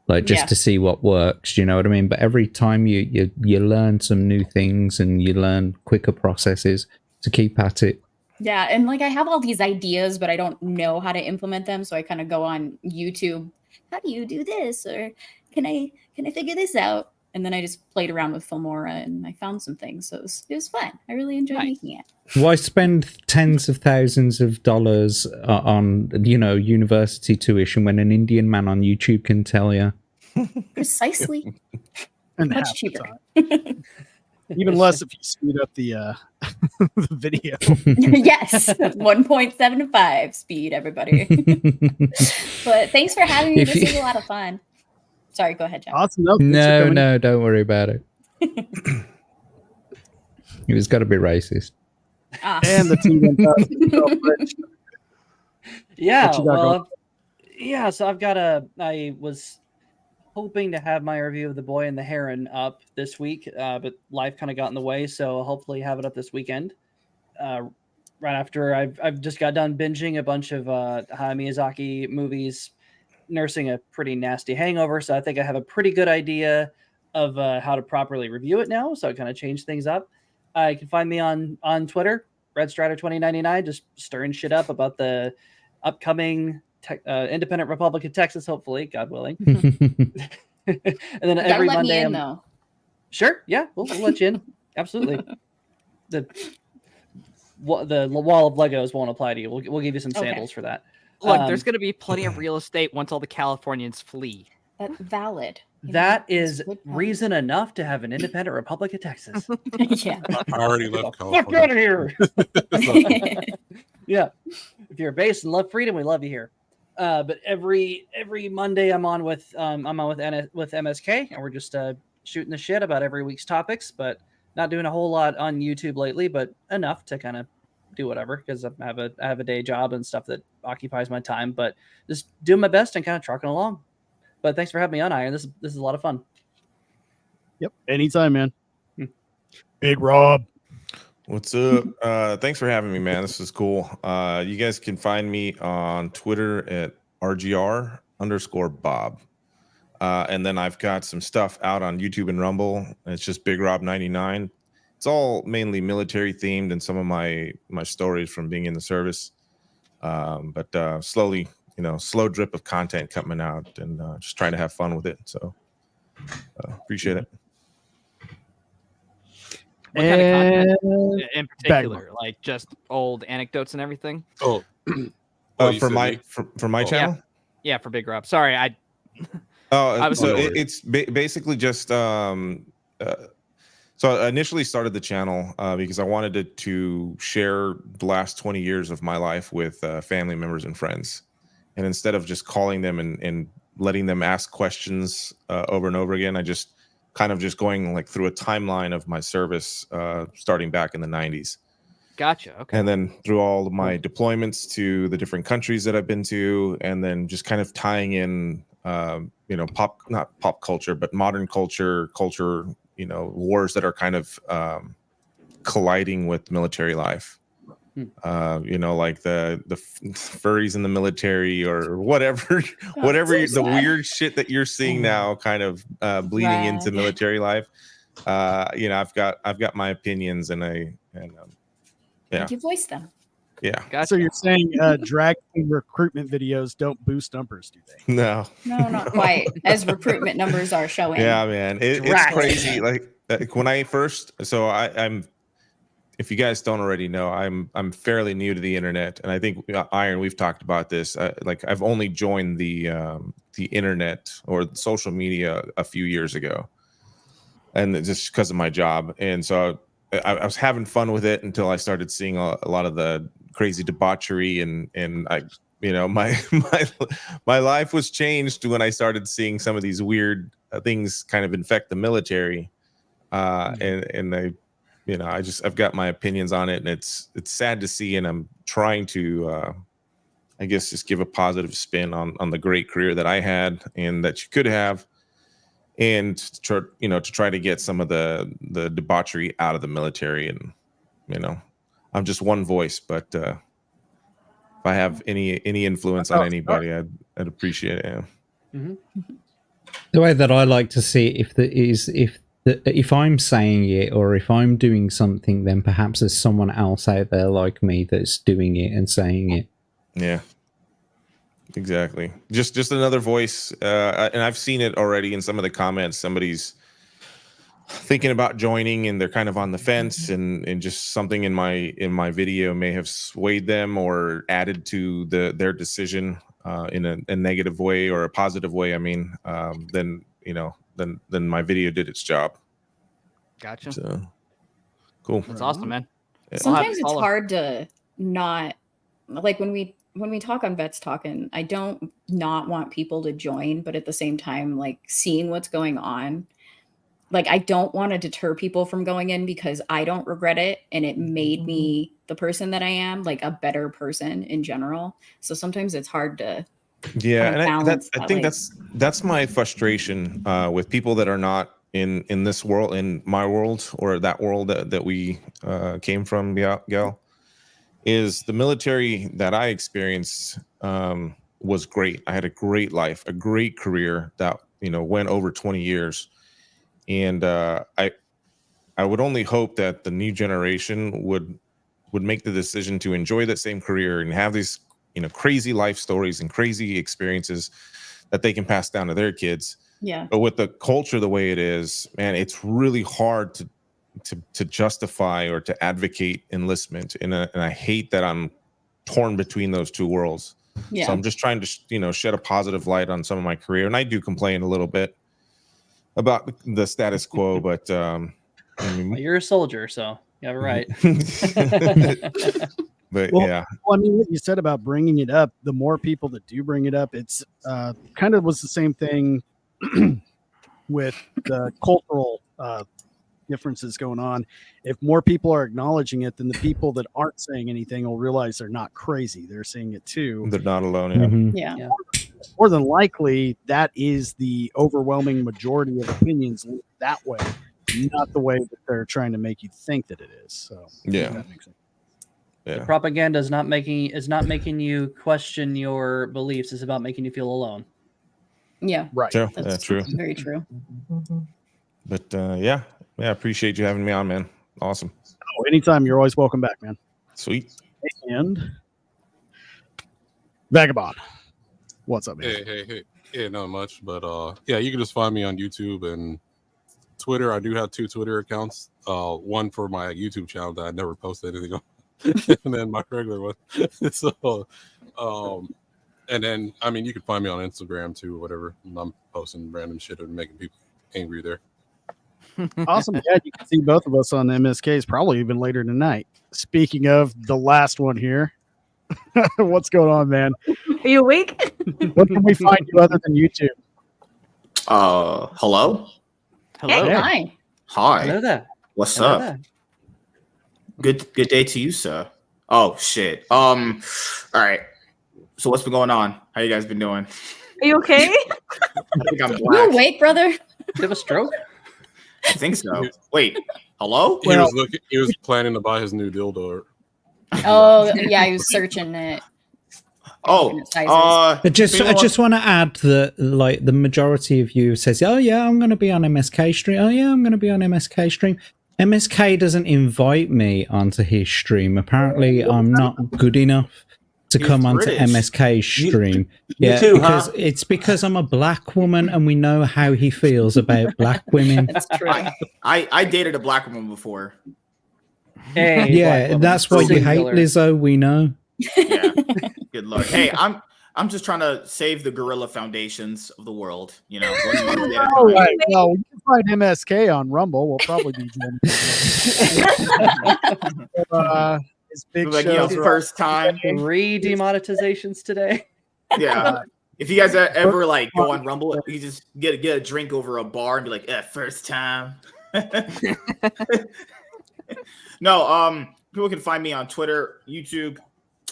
like just to see what works. You know what I mean? But every time you learn some new things and you learn quicker processes to keep at it. Yeah, and like I have all these ideas, but I don't know how to implement them. So I kind of go on YouTube. How do you do this? Or can I figure this out? And then I just played around with Filmora and I found some things. So it was fun. I really enjoyed making it. Why spend tens of thousands of dollars on university tuition when an Indian man on YouTube can tell you? Precisely. And much cheaper. Even less if you speed up the video. Yes, 1.75 speed, everybody. But thanks for having me. This was a lot of fun. Sorry, go ahead, Jack. Awesome. No, don't worry about it. It was got to be racist. And the team. Yeah, well, yeah. So I was hoping to have my review of The Boy and the Heron up this week, but life kind of got in the way, so I'll hopefully have it up this weekend. Right after I've just got done binging a bunch of Hayao Miyazaki movies, nursing a pretty nasty hangover, so I think I have a pretty good idea of how to properly review it now, so I kind of changed things up. You can find me on Twitter, RedStrider2099, just stirring shit up about the upcoming Independent Republic of Texas, hopefully, God willing. And then every Monday, though. Sure, yeah, we'll let you in. Absolutely. The wall of Legos won't apply to you. We'll give you some samples for that. Look, there's going to be plenty of real estate once all the Californians flee. That's valid. That is reason enough to have an independent Republic of Texas. Yeah. I already left Fuck California. out of here. Yeah. If you're based and love freedom, we love you here. But every Monday I'm on with MSK, and we're just shooting the shit about every week's topics, but not doing a whole lot on YouTube lately, but enough to kind of do whatever, because I have a day job and stuff that occupies my time, but just doing my best and kind of trucking along. But thanks for having me on, Iron. This is a lot of fun. Yep. Anytime, man. Big Rob. What's up? Thanks for having me, man. This is cool. You guys can find me on Twitter at RGR_Bob. And then I've got some stuff out on YouTube and Rumble. It's just Big Rob 99. It's all mainly military themed and some of my stories from being in the service. But slowly, slow drip of content coming out, and just trying to have fun with it. So appreciate it. What kind of content in particular? Like just old anecdotes and everything? Oh, for my channel? Yeah, for Big Rob. Sorry, it's basically just so I initially started the channel because I wanted to share the last 20 years of my life with family members and friends. And instead of just calling them and letting them ask questions over and over again, I just kind of just going like through a timeline of my service starting back in the 90s. Gotcha. Okay. And then through all of my deployments to the different countries that I've been to, and then just kind of tying in, not pop culture, but modern culture, wars that are kind of colliding with military life. Like the furries in the military or whatever, the weird shit that you're seeing now, kind of bleeding into military life. I've got my opinions, and you voice them. Yeah. Gotcha. So you're saying drag queen recruitment videos don't boost numbers, do they? No, not quite, as recruitment numbers are showing. Yeah, man, it's crazy. Like when I first, I'm. If you guys don't already know, I'm fairly new to the internet, and I think Iron, we've talked about this. I've only joined the internet or social media a few years ago, and just because of my job. And so I was having fun with it until I started seeing a lot of the crazy debauchery, and my life was changed when I started seeing some of these weird things kind of infect the military, and I've got my opinions on it, and it's sad to see, and I'm trying to I guess just give a positive spin on the great career that I had and that you could have, and to try to get some of the debauchery out of the military. And I'm just one voice, but if I have any influence on anybody, I'd appreciate it. Mm-hmm. The way that I like to see it, if I'm saying it or if I'm doing something, then perhaps there's someone else out there like me that's doing it and saying it. Yeah, exactly. Just another voice. And I've seen it already in some of the comments. Somebody's thinking about joining and they're kind of on the fence, and just something in my video may have swayed them or added to their decision in a negative way or a positive way. I mean, then my video did its job. Gotcha. So cool. That's awesome, man. Yeah. Sometimes it's hard to not, like when we talk on Vets Talking, I don't not want people to join, but at the same time, like seeing what's going on, like I don't want to deter people from going in because I don't regret it, and it made me the person that I am, like a better person in general. So sometimes it's hard to I think that's my frustration with people that are not in this world, in my world, or that world that we came from, Gal, is the military that I experienced was great. I had a great life, a great career that went over 20 years, and I would only hope that the new generation would make the decision to enjoy that same career and have these crazy life stories and crazy experiences that they can pass down to their kids. Yeah. But with the culture the way it is, man, it's really hard to justify or to advocate enlistment. And I hate that I'm torn between those two worlds. Yeah. So I'm just trying to shed a positive light on some of my career, and I do complain a little bit. about the status quo, but I mean, Well, you're a soldier, so you have it right. but Well, yeah, I mean, what you said about bringing it up, the more people that do bring it up, it's kind of was the same thing with the cultural differences going on. If more people are acknowledging it, then the people that aren't saying anything will realize they're not crazy. They're seeing it too. they're not alone. Yeah. Yeah. More than likely, that is the overwhelming majority of opinions that way, not the way that they're trying to make you think that it is. So Yeah. that makes sense. The propaganda is not making you question your beliefs. It's about making you feel alone. Yeah. Right. True. That's Yeah, true. very true. But yeah, I appreciate you having me on, man. Awesome. Oh, anytime. You're always welcome back, man. Sweet. And Vagabond. What's up, man? Hey. Yeah, not much, but yeah, you can just find me on YouTube and Twitter. I do have 2 Twitter accounts. One for my YouTube channel that I never posted anything on, and then my regular one. So, and then I mean, you can find me on Instagram too, whatever. I'm posting random shit and making people angry there. Awesome. Yeah, you can see both of us on MSKs probably even later tonight. Speaking of the last one here, what's going on, man? Are you awake? What can we find you other than YouTube? Hello. Hello. Hey, hi. Hi. Hello there. What's Hello up? there. Good day to you, sir. Oh shit. All right. So what's been going on? How you guys been doing? Are you okay? I think I'm You black. awake, brother? Did you have a stroke? I think so. Wait. Hello? He was planning to buy his new dildo. Oh, yeah, he was searching it. Oh, I just want to add that, like, the majority of you says, "Oh yeah, I'm going to be on MSK stream. Oh yeah, I'm going to be on MSK stream." MSK doesn't invite me onto his stream. Apparently, I'm not good enough to come onto British. MSK's stream. You too, because huh? it's because I'm a black woman, and we know how he feels about black women. That's true. I dated a black woman before. Hey, Yeah, that's why you hate Singular. Lizzo. We know. Yeah. Good luck. Hey, I'm just trying to save the gorilla foundations of the world. You know. one month at a All time. right. Well, we can find MSK on Rumble. We'll probably be joining. His big Like, show. first time. 3 demonetizations today. Yeah. If you guys ever like go on Rumble, you just get a drink over a bar and be like, first time. No, people can find me on Twitter, YouTube,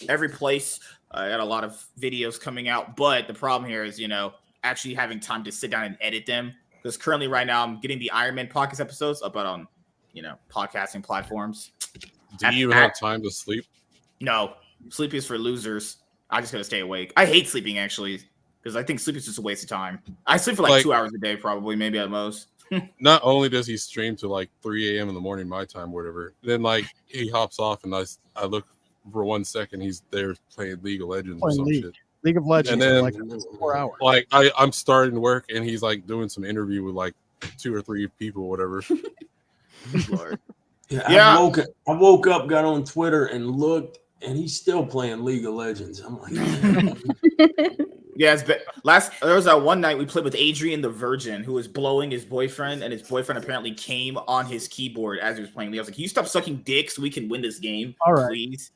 every place. I got a lot of videos coming out, but the problem here is, actually having time to sit down and edit them. Because currently, right now, I'm getting the Iron Man podcast episodes up on, podcasting platforms. Do you have time to sleep? No, sleep is for losers. I just gotta stay awake. I hate sleeping actually, because I think sleep is just a waste of time. I sleep for like 2 hours a day, probably, maybe at most. Not only does he stream to like 3 a.m. in the morning, my time, whatever, then like he hops off and I look for 1 second, he's there playing League of Legends or some shit. League of Legends, and then like 4 hours. Like I'm starting work and he's like doing some interview with like 2 or 3 people, whatever. Lord. Yeah. I woke up, got on Twitter, and looked, and he's still playing League of Legends. I'm like, yeah, there was that one night we played with Adrian the Virgin, who was blowing his boyfriend, and his boyfriend apparently came on his keyboard as he was playing League. I was like, "Can you stop sucking dick so we can win this game, all right, please?"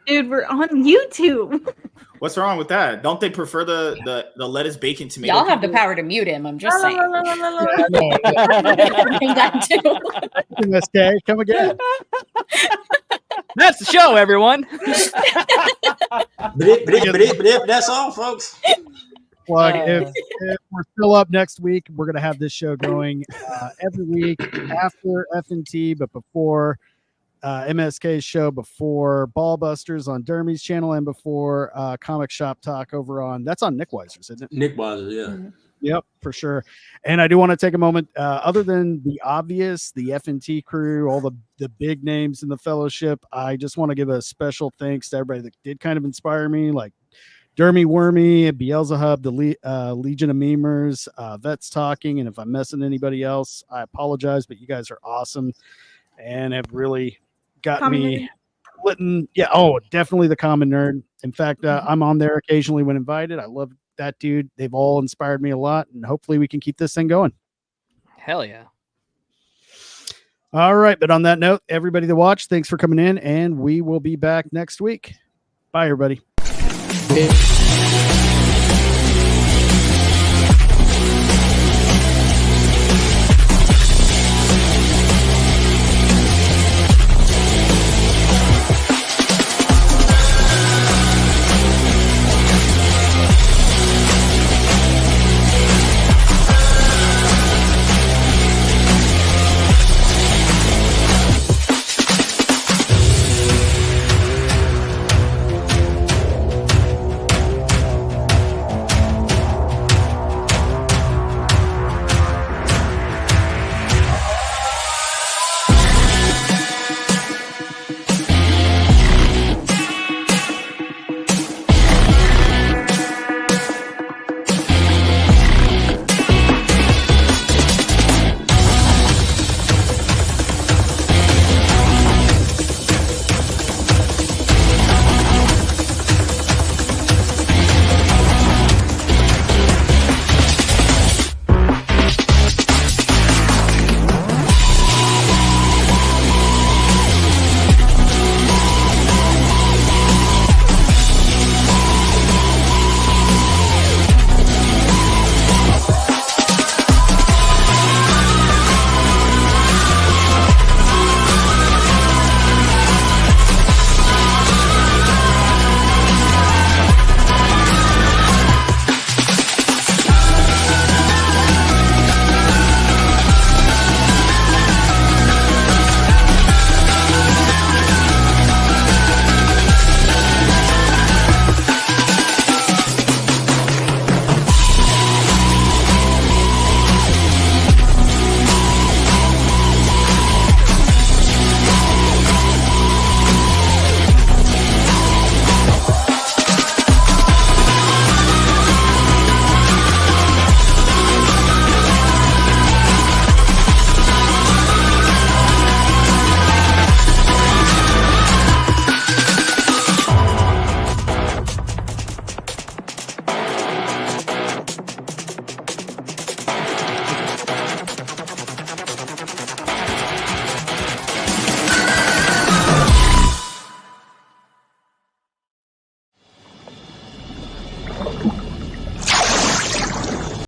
Dude, we're on YouTube. What's wrong with that? Don't they prefer the lettuce, bacon, tomato? Y'all have the power to mute him. I'm just saying. MSK, come again. That's the show, everyone. That's all, folks. Plug. If we're still up next week, we're going to have this show going every week after F&T, but before MSK's show, before Ballbusters on Dermy's channel, and before Comic Shop Talk over on, that's on Nick Weiser's, isn't it? Nick Weiser, yeah. Yep, for sure. And I do want to take a moment, other than the obvious, the F&T crew, all the big names in the fellowship, I just want to give a special thanks to everybody that did kind of inspire me, like Dermy Wormy, Beelzebub, the Legion of Memers, Vets Talking, and if I'm messing anybody else, I apologize, but you guys are awesome and have really got me splitting. Yeah, definitely the Common Nerd. In fact, I'm on there occasionally when invited. I love that dude. They've all inspired me a lot, and hopefully we can keep this thing going. Hell yeah. All right. But on that note, everybody that watched, thanks for coming in, and we will be back next week. Bye, everybody. Yeah.